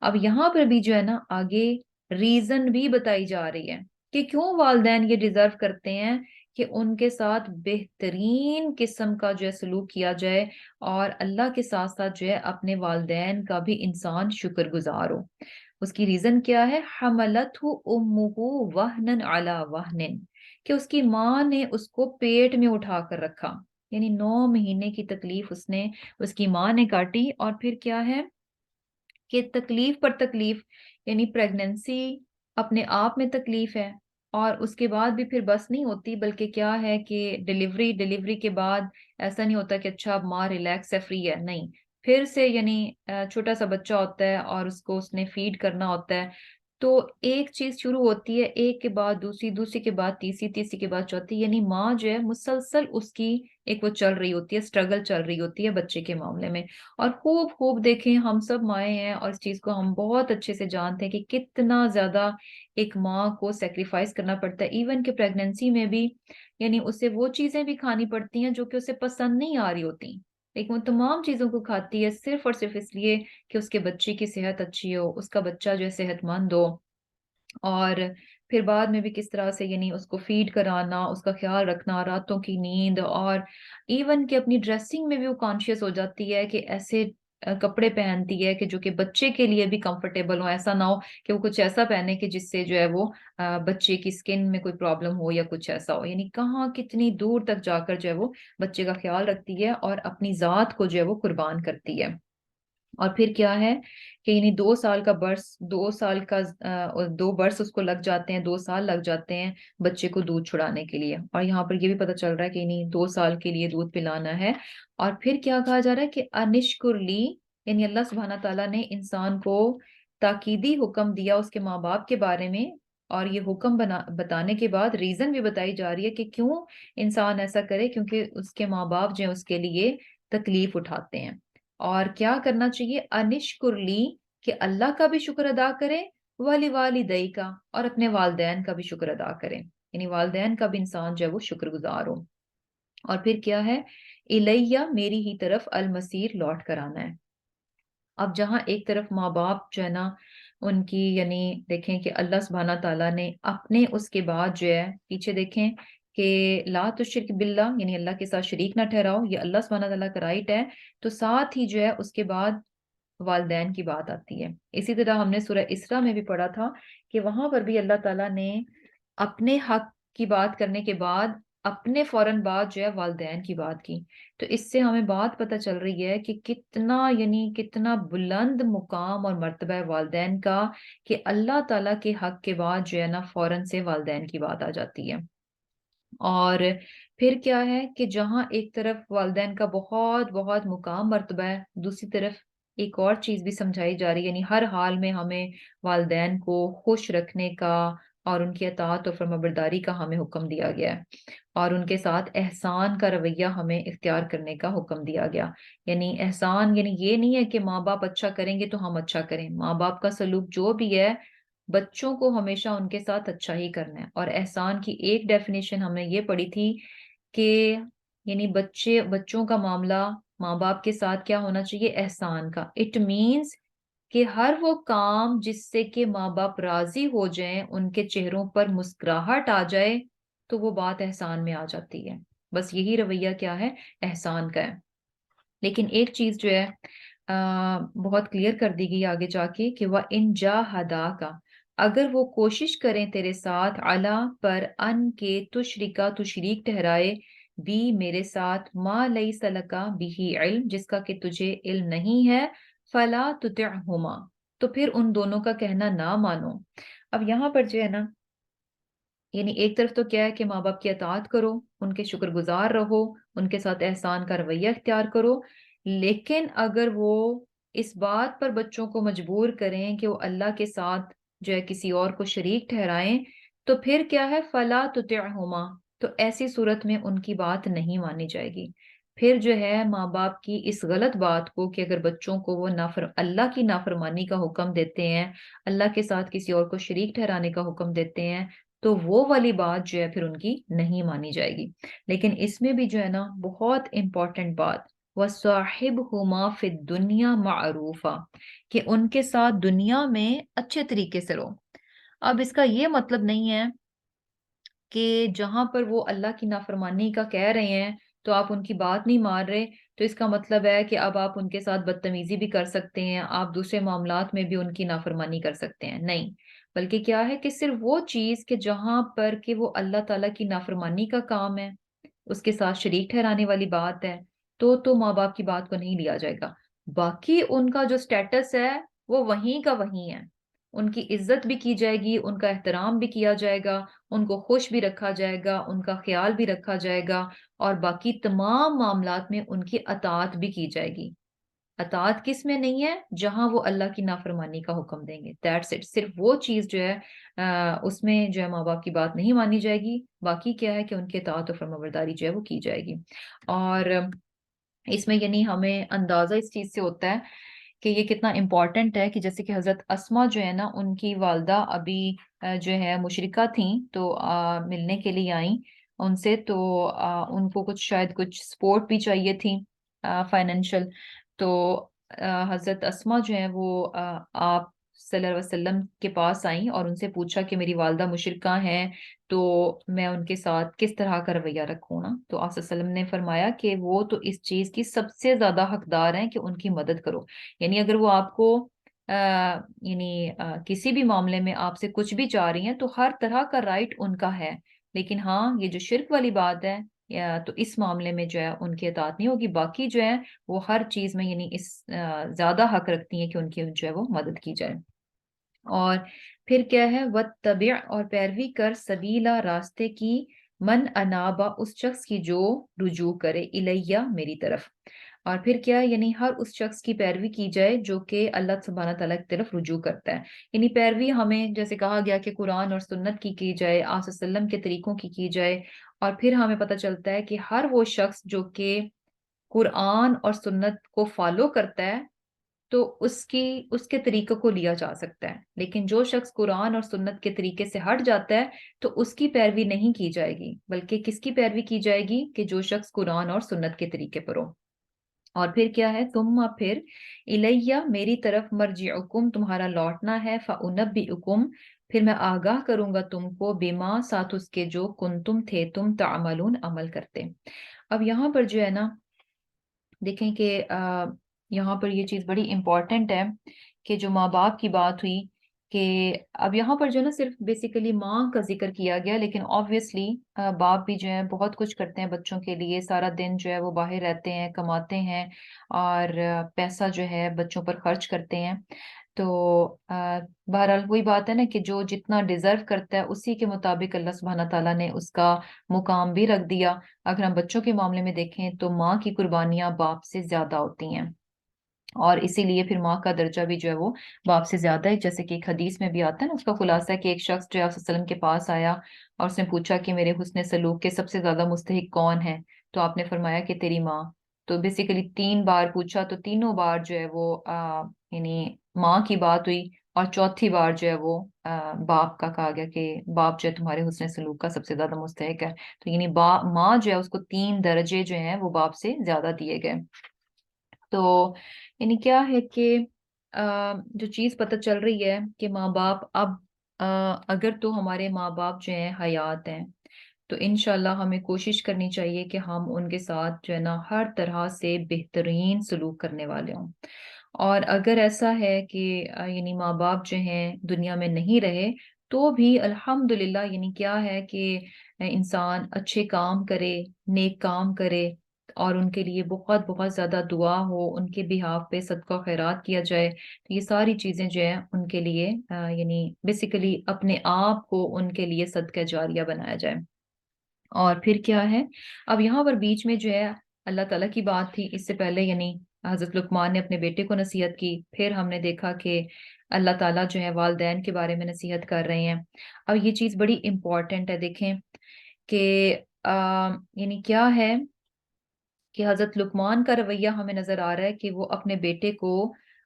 اب یہاں پر بھی جو ہے نا آگے ریزن بھی بتائی جا رہی ہے کہ کیوں والدین یہ ڈیزرو کرتے ہیں کہ ان کے ساتھ بہترین قسم کا جو ہے سلوک کیا جائے، اور اللہ کے ساتھ ساتھ جو ہے اپنے والدین کا بھی انسان شکر گزار ہو۔ اس کی ریزن کیا ہے؟ حملتہ امہ وہنن علی وہنن، کہ اس کی ماں نے اس کو پیٹ میں اٹھا کر رکھا، یعنی 9 مہینے کی تکلیف اس کی ماں نے کاٹی، اور پھر کیا ہے کہ تکلیف پر تکلیف، یعنی پریگننسی اپنے آپ میں تکلیف ہے، اور اس کے بعد بھی پھر بس نہیں ہوتی، بلکہ کیا ہے کہ ڈیلیوری کے بعد ایسا نہیں ہوتا کہ اچھا اب ماں ریلیکس ہے، فری ہے، نہیں، پھر سے یعنی چھوٹا سا بچہ ہوتا ہے اور اس کو اس نے فیڈ کرنا ہوتا ہے، تو ایک چیز شروع ہوتی ہے، ایک کے بعد دوسری، دوسری کے بعد تیسری، تیسری کے بعد چوتھی، یعنی ماں جو ہے مسلسل اس کی ایک وہ چل رہی ہوتی ہے، اسٹرگل چل رہی ہوتی ہے بچے کے معاملے میں۔ اور خوب خوب دیکھیں، ہم سب مائیں ہیں اور اس چیز کو ہم بہت اچھے سے جانتے ہیں کہ کتنا زیادہ ایک ماں کو سیکریفائس کرنا پڑتا ہے، ایون کہ پریگننسی میں بھی، یعنی اسے وہ چیزیں بھی کھانی پڑتی ہیں جو کہ اسے پسند نہیں آ رہی ہوتی، لیکن وہ تمام چیزوں کو کھاتی ہے صرف اور صرف اس لیے کہ اس کے بچے کی صحت اچھی ہو، اس کا بچہ جو ہے صحت مند ہو۔ اور پھر بعد میں بھی کس طرح سے یعنی اس کو فیڈ کرانا، اس کا خیال رکھنا، راتوں کی نیند، اور ایون کہ اپنی ڈریسنگ میں بھی وہ کانشیس ہو جاتی ہے کہ ایسے کپڑے پہنتی ہے کہ جو کہ بچے کے لیے بھی کمفرٹیبل ہو، ایسا نہ ہو کہ وہ کچھ ایسا پہنے کہ جس سے جو ہے وہ بچے کی سکن میں کوئی پرابلم ہو یا کچھ ایسا ہو، یعنی کہاں کتنی دور تک جا کر جو ہے وہ بچے کا خیال رکھتی ہے اور اپنی ذات کو جو ہے وہ قربان کرتی ہے۔ اور پھر کیا ہے کہ یعنی 2 سال کا برس، 2 سال کا 2 برس اس کو لگ جاتے ہیں، 2 سال لگ جاتے ہیں بچے کو دودھ چھڑانے کے لیے، اور یہاں پر یہ بھی پتہ چل رہا ہے کہ یعنی 2 سال کے لیے دودھ پلانا ہے۔ اور پھر کیا کہا جا رہا ہے کہ انشکر لی، یعنی اللہ سبحانہ تعالیٰ نے انسان کو تاکیدی حکم دیا اس کے ماں باپ کے بارے میں، اور یہ حکم بتانے کے بعد ریزن بھی بتائی جا رہی ہے کہ کیوں انسان ایسا کرے، کیونکہ اس کے ماں باپ جو ہیں اس کے لیے تکلیف اٹھاتے ہیں۔ اور کیا کرنا چاہیے؟ انشکر لی، کہ اللہ کا بھی شکر ادا کرے، ولی والدئی کا، اور اپنے والدین کا بھی شکر ادا کریں، یعنی والدین کا بھی انسان جو ہے وہ شکر گزار ہو۔ اور پھر کیا ہے؟ الیہ، میری ہی طرف المصیر، لوٹ کر آنا ہے۔ اب جہاں ایک طرف ماں باپ جو ہے نا ان کی، یعنی دیکھیں کہ اللہ سبحانہ تعالیٰ نے اپنے اس کے بعد جو ہے پیچھے دیکھیں کہ لا تشرک باللہ، یعنی اللہ کے ساتھ شریک نہ ٹھہراؤ، یہ اللہ سبحانہ تعالیٰ کا رائٹ ہے، تو ساتھ ہی جو ہے اس کے بعد والدین کی بات آتی ہے۔ اسی طرح ہم نے سورہ اسراء میں بھی پڑھا تھا کہ وہاں پر بھی اللہ تعالیٰ نے اپنے حق کی بات کرنے کے بعد اپنے فوراً بعد جو ہے والدین کی بات کی۔ تو اس سے ہمیں بات پتہ چل رہی ہے کہ کتنا، یعنی کتنا بلند مقام اور مرتبہ ہے والدین کا، کہ اللہ تعالیٰ کے حق کے بعد جو ہے نا فوراً سے والدین کی بات آ جاتی ہے۔ اور پھر کیا ہے کہ جہاں ایک طرف والدین کا بہت بہت مقام مرتبہ ہے، دوسری طرف ایک اور چیز بھی سمجھائی جا رہی ہے، یعنی ہر حال میں ہمیں والدین کو خوش رکھنے کا اور ان کی اطاعت اور فرمانبرداری کا ہمیں حکم دیا گیا ہے، اور ان کے ساتھ احسان کا رویہ ہمیں اختیار کرنے کا حکم دیا گیا۔ یعنی احسان، یعنی یہ نہیں ہے کہ ماں باپ اچھا کریں گے تو ہم اچھا کریں، ماں باپ کا سلوک جو بھی ہے بچوں کو ہمیشہ ان کے ساتھ اچھا ہی کرنا ہے۔ اور احسان کی ایک ڈیفینیشن ہم نے یہ پڑھی تھی کہ یعنی بچوں کا معاملہ ماں باپ کے ساتھ کیا ہونا چاہیے؟ احسان کا۔ اٹ مینز کہ ہر وہ کام جس سے کہ ماں باپ راضی ہو جائیں، ان کے چہروں پر مسکراہٹ آ جائے، تو وہ بات احسان میں آ جاتی ہے۔ بس یہی رویہ کیا ہے؟ احسان کا ہے۔ لیکن ایک چیز جو ہے بہت کلیئر کر دی گئی آگے جا کے کہ وہ ان جاہدا کا، اگر وہ کوشش کریں تیرے ساتھ، علا پر، ان کے، تشرکا، تو شریک ٹھہرائے، بھی میرے ساتھ، ما لیس لکا بھی علم، جس کا کہ تجھے علم نہیں ہے، فلا تطعہما، تو پھر ان دونوں کا کہنا نہ مانو۔ اب یہاں پر جو ہے نا، یعنی ایک طرف تو کیا ہے کہ ماں باپ کی اطاعت کرو، ان کے شکر گزار رہو، ان کے ساتھ احسان کا رویہ اختیار کرو، لیکن اگر وہ اس بات پر بچوں کو مجبور کریں کہ وہ اللہ کے ساتھ جو ہے کسی اور کو شریک ٹھہرائیں، تو پھر کیا ہے؟ فلا تطعہما، تو ایسی صورت میں ان کی بات نہیں مانی جائے گی۔ پھر جو ہے ماں باپ کی اس غلط بات کو کہ اگر بچوں کو وہ اللہ کی نافرمانی کا حکم دیتے ہیں، اللہ کے ساتھ کسی اور کو شریک ٹھہرانے کا حکم دیتے ہیں، تو وہ والی بات جو ہے پھر ان کی نہیں مانی جائے گی۔ لیکن اس میں بھی جو ہے نا بہت امپورٹنٹ بات، وَصَاحِبْهُمَا فِي الدُّنْيَا مَعْرُوفًا، کہ ان کے ساتھ دنیا میں اچھے طریقے سے رہو۔ اب اس کا یہ مطلب نہیں ہے کہ جہاں پر وہ اللہ کی نافرمانی کا کہہ رہے ہیں تو آپ ان کی بات نہیں مان رہے، تو اس کا مطلب ہے کہ اب آپ ان کے ساتھ بدتمیزی بھی کر سکتے ہیں، آپ دوسرے معاملات میں بھی ان کی نافرمانی کر سکتے ہیں، نہیں، بلکہ کیا ہے کہ صرف وہ چیز کہ جہاں پر کہ وہ اللہ تعالیٰ کی نافرمانی کا کام ہے، اس کے ساتھ شریک ٹھہرانے والی بات ہے، تو ماں باپ کی بات کو نہیں لیا جائے گا۔ باقی ان کا جو سٹیٹس ہے وہ وہیں کا وہیں ہے، ان کی عزت بھی کی جائے گی، ان کا احترام بھی کیا جائے گا، ان کو خوش بھی رکھا جائے گا، ان کا خیال بھی رکھا جائے گا، اور باقی تمام معاملات میں ان کی اطاعت بھی کی جائے گی۔ اطاعت کس میں نہیں ہے؟ جہاں وہ اللہ کی نافرمانی کا حکم دیں گے، دیٹس اٹ، صرف وہ چیز جو ہے اس میں جو ہے ماں باپ کی بات نہیں مانی جائے گی، باقی کیا ہے کہ ان کے اطاعت و فرمانبرداری جو ہے وہ کی جائے گی۔ اور اس میں یعنی ہمیں اندازہ اس چیز سے ہوتا ہے کہ یہ کتنا امپورٹنٹ ہے کہ جیسے کہ حضرت اسما جو ہے نا، ان کی والدہ ابھی جو ہے مشرکہ تھیں، تو ملنے کے لیے آئیں ان سے، تو ان کو کچھ شاید کچھ سپورٹ بھی چاہیے تھی فائنینشل، تو حضرت اسما جو ہے وہ آپ صلی اللہ علیہ وسلم کے پاس آئیں اور ان سے پوچھا کہ میری والدہ مشرکہ ہیں، تو میں ان کے ساتھ کس طرح کا رویہ رکھوں نا؟ تو آپ صلی اللہ علیہ وسلم نے فرمایا کہ وہ تو اس چیز کی سب سے زیادہ حقدار ہیں کہ ان کی مدد کرو، یعنی اگر وہ آپ کو یعنی کسی بھی معاملے میں آپ سے کچھ بھی چاہ رہی ہیں تو ہر طرح کا رائٹ ان کا ہے، لیکن ہاں یہ جو شرک والی بات ہے تو اس معاملے میں جو ہے ان کی اطاعت نہیں ہوگی، باقی جو ہے وہ ہر چیز میں یعنی اس زیادہ حق رکھتی ہیں کہ ان کی جو ہے وہ مدد کی جائے۔ اور پھر کیا ہے، وَاتَّبِعْ، اور پیروی کر، سبیلا، راستے کی، من انابا، اس شخص کی جو رجوع کرے، الیہ، میری طرف۔ اور پھر کیا، یعنی ہر اس شخص کی پیروی کی جائے جو کہ اللہ سبحانہ تعالیٰ کی طرف رجوع کرتا ہے، یعنی پیروی ہمیں جیسے کہا گیا کہ قرآن اور سنت کی جائے، آپ صلی اللہ علیہ وسلم کے طریقوں کی جائے، اور پھر ہمیں پتہ چلتا ہے کہ ہر وہ شخص جو کہ قرآن اور سنت کو فالو کرتا ہے تو اس کے طریقے کو لیا جا سکتا ہے، لیکن جو شخص قرآن اور سنت کے طریقے سے ہٹ جاتا ہے تو اس کی پیروی نہیں کی جائے گی، بلکہ کس کی پیروی کی جائے گی؟ کہ جو شخص قرآن اور سنت کے طریقے پر ہو۔ اور پھر کیا ہے، ثم، پھر، الیہ، میری طرف، مرجعکم، تمہارا لوٹنا ہے، فانبئکم، پھر میں آگاہ کروں گا تم کو، بما، ساتھ اس کے، جو کنتم تھے تم، تعملون، عمل کرتے۔ اب یہاں پر جو ہے نا دیکھیں کہ یہاں پر یہ چیز بڑی امپورٹنٹ ہے کہ جو ماں باپ کی بات ہوئی، کہ اب یہاں پر جو ہے نا صرف بیسیکلی ماں کا ذکر کیا گیا، لیکن آبویسلی باپ بھی جو ہے بہت کچھ کرتے ہیں بچوں کے لیے، سارا دن جو ہے وہ باہر رہتے ہیں، کماتے ہیں، اور پیسہ جو ہے بچوں پر خرچ کرتے ہیں، تو بہرحال وہی بات ہے نا کہ جو جتنا ڈیزرو کرتا ہے اسی کے مطابق اللہ سبحانہ تعالیٰ نے اس کا مقام بھی رکھ دیا۔ اگر ہم بچوں کے معاملے میں دیکھیں تو ماں کی قربانیاں باپ سے زیادہ ہوتی ہیں، اور اسی لیے پھر ماں کا درجہ بھی جو ہے وہ باپ سے زیادہ ہے، جیسے کہ ایک حدیث میں بھی آتا ہے نا، اس کا خلاصہ ہے کہ ایک شخص جو ہے آپ صلی اللہ علیہ وسلم کے پاس آیا اور اس نے پوچھا کہ میرے حسن سلوک کے سب سے زیادہ مستحق کون ہے؟ تو آپ نے فرمایا کہ تیری ماں۔ تو بیسیکلی 3 بار پوچھا تو تینوں بار جو ہے وہ یعنی ماں کی بات ہوئی، اور چوتھی بار جو ہے وہ باپ کا کہا گیا کہ باپ جو ہے تمہارے حسن سلوک کا سب سے زیادہ مستحق ہے، تو یعنی ماں جو ہے اس کو 3 درجے جو ہیں وہ باپ سے زیادہ دیے گئے۔ تو یعنی کیا ہے کہ جو چیز پتہ چل رہی ہے کہ ماں باپ اب اگر تو ہمارے ماں باپ جو ہیں حیات ہیں تو انشاءاللہ ہمیں کوشش کرنی چاہیے کہ ہم ان کے ساتھ جو ہے نا ہر طرح سے بہترین سلوک کرنے والے ہوں، اور اگر ایسا ہے کہ یعنی ماں باپ جو ہیں دنیا میں نہیں رہے تو بھی الحمدللہ، یعنی کیا ہے کہ انسان اچھے کام کرے، نیک کام کرے، اور ان کے لیے بہت بہت زیادہ دعا ہو، ان کے بہاف پہ صدقہ خیرات کیا جائے، تو یہ ساری چیزیں جو ہیں ان کے لیے یعنی بیسیکلی اپنے آپ کو ان کے لیے صدقہ جاریہ بنایا جائے۔ اور پھر کیا ہے، اب یہاں پر بیچ میں جو ہے اللہ تعالیٰ کی بات تھی، اس سے پہلے یعنی حضرت لقمان نے اپنے بیٹے کو نصیحت کی، پھر ہم نے دیکھا کہ اللہ تعالیٰ جو ہے والدین کے بارے میں نصیحت کر رہے ہیں۔ اب یہ چیز بڑی امپورٹنٹ ہے، دیکھیں کہ یعنی کیا ہے کہ حضرت لقمان کا رویہ ہمیں نظر آ رہا ہے کہ وہ اپنے بیٹے کو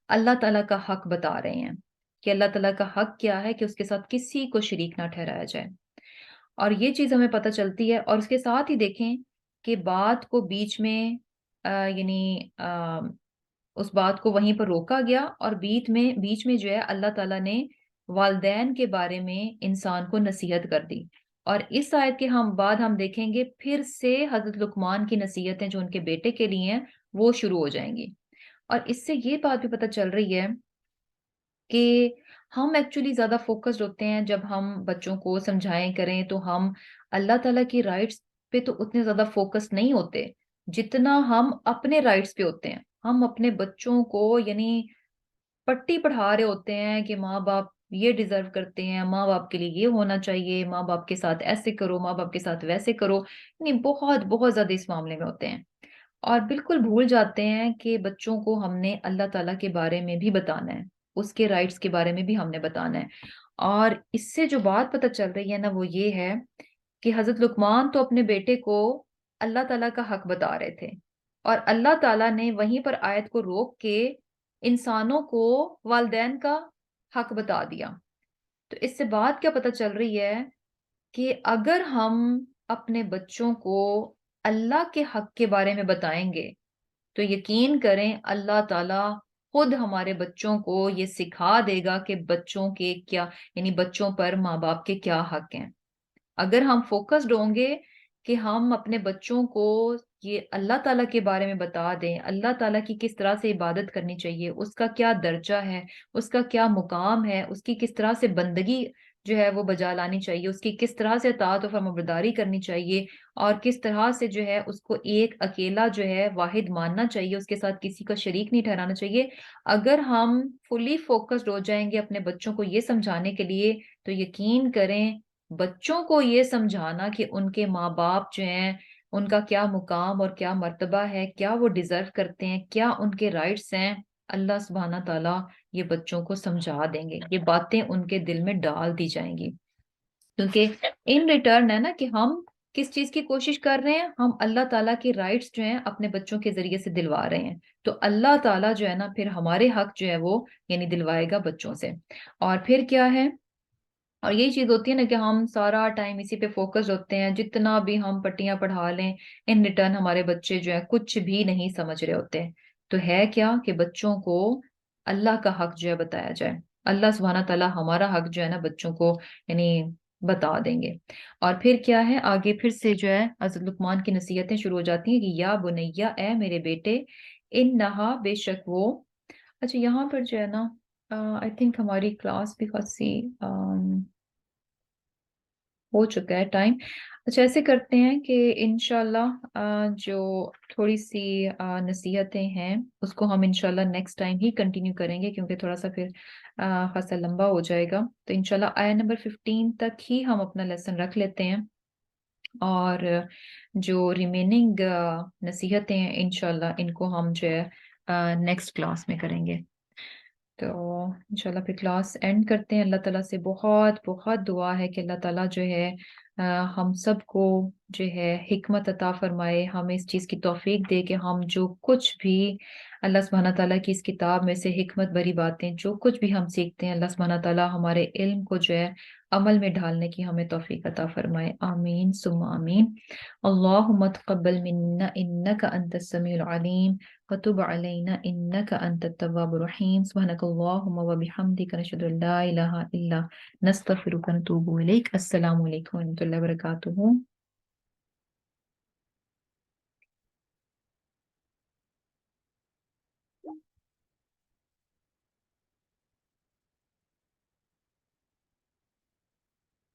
اللہ تعالیٰ کا حق بتا رہے ہیں، کہ اللہ تعالیٰ کا حق کیا ہے کہ اس کے ساتھ کسی کو شریک نہ ٹھہرایا جائے، اور یہ چیز ہمیں پتہ چلتی ہے، اور اس کے ساتھ ہی دیکھیں کہ بات کو بیچ میں یعنی اس بات کو وہیں پر روکا گیا، اور بیچ میں جو ہے اللہ تعالیٰ نے والدین کے بارے میں انسان کو نصیحت کر دی، اور اس آیت کے بعد ہم دیکھیں گے پھر سے حضرت لقمان کی نصیحتیں جو ان کے بیٹے کے لیے ہیں وہ شروع ہو جائیں گی، اور اس سے یہ بات بھی پتہ چل رہی ہے کہ ہم ایکچولی زیادہ فوکسڈ ہوتے ہیں جب ہم بچوں کو سمجھائیں کریں تو ہم اللہ تعالیٰ کی رائٹس پہ تو اتنے زیادہ فوکس نہیں ہوتے جتنا ہم اپنے رائٹس پہ ہوتے ہیں۔ ہم اپنے بچوں کو یعنی پٹی پڑھا رہے ہوتے ہیں کہ ماں باپ یہ ڈیزرو کرتے ہیں، ماں باپ کے لیے یہ ہونا چاہیے، ماں باپ کے ساتھ ایسے کرو، ماں باپ کے ساتھ ویسے کرو، یعنی بہت بہت زیادہ اس معاملے میں ہوتے ہیں۔ اور بالکل بھول جاتے ہیں کہ بچوں کو ہم نے اللہ تعالیٰ کے بارے میں بھی بتانا ہے، اس کے رائٹس کے بارے میں بھی ہم نے بتانا ہے۔ اور اس سے جو بات پتہ چل رہی ہے نا وہ یہ ہے کہ حضرت لقمان تو اپنے بیٹے کو اللہ تعالیٰ کا حق بتا رہے تھے، اور اللہ تعالیٰ نے وہیں پر آیت کو روک کے انسانوں کو والدین کا حق بتا دیا۔ تو اس سے بات کیا پتہ چل رہی ہے کہ اگر ہم اپنے بچوں کو اللہ کے حق کے بارے میں بتائیں گے تو یقین کریں اللہ تعالیٰ خود ہمارے بچوں کو یہ سکھا دے گا کہ بچوں کے کیا، یعنی بچوں پر ماں باپ کے کیا حق ہیں۔ اگر ہم فوکسڈ ہوں گے کہ ہم اپنے بچوں کو یہ اللہ تعالیٰ کے بارے میں بتا دیں، اللہ تعالیٰ کی کس طرح سے عبادت کرنی چاہیے، اس کا کیا درجہ ہے، اس کا کیا مقام ہے، اس کی کس طرح سے بندگی جو ہے وہ بجا لانی چاہیے، اس کی کس طرح سے اطاعت و فرمانبرداری کرنی چاہیے، اور کس طرح سے جو ہے اس کو ایک اکیلا جو ہے واحد ماننا چاہیے، اس کے ساتھ کسی کا شریک نہیں ٹھہرانا چاہیے۔ اگر ہم فلی فوکسڈ ہو جائیں گے اپنے بچوں کو یہ سمجھانے کے لیے تو یقین کریں بچوں کو یہ سمجھانا کہ ان کے ماں باپ جو ہیں ان کا کیا مقام اور کیا مرتبہ ہے، کیا وہ ڈیزرو کرتے ہیں، کیا ان کے رائٹس ہیں، اللہ سبحانہ تعالیٰ یہ بچوں کو سمجھا دیں گے، یہ باتیں ان کے دل میں ڈال دی جائیں گی۔ کیونکہ ان ریٹرن ہے نا کہ ہم کس چیز کی کوشش کر رہے ہیں، ہم اللہ تعالیٰ کی رائٹس جو ہیں اپنے بچوں کے ذریعے سے دلوا رہے ہیں، تو اللہ تعالیٰ جو ہے نا پھر ہمارے حق جو ہے وہ یعنی دلوائے گا بچوں سے۔ اور پھر کیا ہے، اور یہی چیز ہوتی ہے نا کہ ہم سارا ٹائم اسی پہ فوکس ہوتے ہیں، جتنا بھی ہم پٹیاں پڑھا لیں ان ریٹرن ہمارے بچے جو ہے کچھ بھی نہیں سمجھ رہے ہوتے ہیں۔ تو ہے کیا کہ بچوں کو اللہ کا حق جو ہے بتایا جائے، اللہ سبحانہ تعالیٰ ہمارا حق جو ہے نا بچوں کو یعنی بتا دیں گے۔ اور پھر کیا ہے آگے پھر سے جو ہے حضرت لقمان کی نصیحتیں شروع ہو جاتی ہیں کہ یا بنیا اے میرے بیٹے، انہا بے شک وہ۔ اچھا یہاں پر جو ہے نا آئی تھنک ہماری کلاس بھی خاصی ہو چکا ہے ٹائم۔ اچھا ایسے کرتے ہیں کہ انشاءاللہ جو تھوڑی سی نصیحتیں ہیں اس کو ہم انشاءاللہ نیکسٹ ٹائم ہی کنٹینیو کریں گے، کیونکہ تھوڑا سا پھر خاصا لمبا ہو جائے گا۔ تو انشاءاللہ آیا نمبر 15 تک ہی ہم اپنا لیسن رکھ لیتے ہیں، اور جو ریمیننگ نصیحتیں ہیں انشاءاللہ ان کو ہم جو ہے نیکسٹ کلاس میں کریں گے۔ تو انشاءاللہ پھر کلاس اینڈ کرتے ہیں۔ اللہ تعالیٰ سے بہت بہت دعا ہے کہ اللہ تعالیٰ جو ہے ہم سب کو جو ہے حکمت عطا فرمائے، ہمیں اس چیز کی توفیق دے کہ ہم جو کچھ بھی اللہ سبحانہ تعالیٰ کی اس کتاب میں سے حکمت بری باتیں جو کچھ بھی ہم سیکھتے ہیں، اللہ سبحانہ تعالیٰ ہمارے علم کو جو ہے عمل میں ڈالنے کی ہمیں توفیق عطا فرمائے۔ آمین ثم آمین۔ اللہم تقبل منا انک انت السمیع العلیم وتب علینا انک انت التواب الرحیم۔ سبحانک اللہم وبحمدک نشہد ان لا الہ الا نستغفرک ونتوب الیک۔ السلام علیکم ورحمۃ اللہ وبرکاتہ۔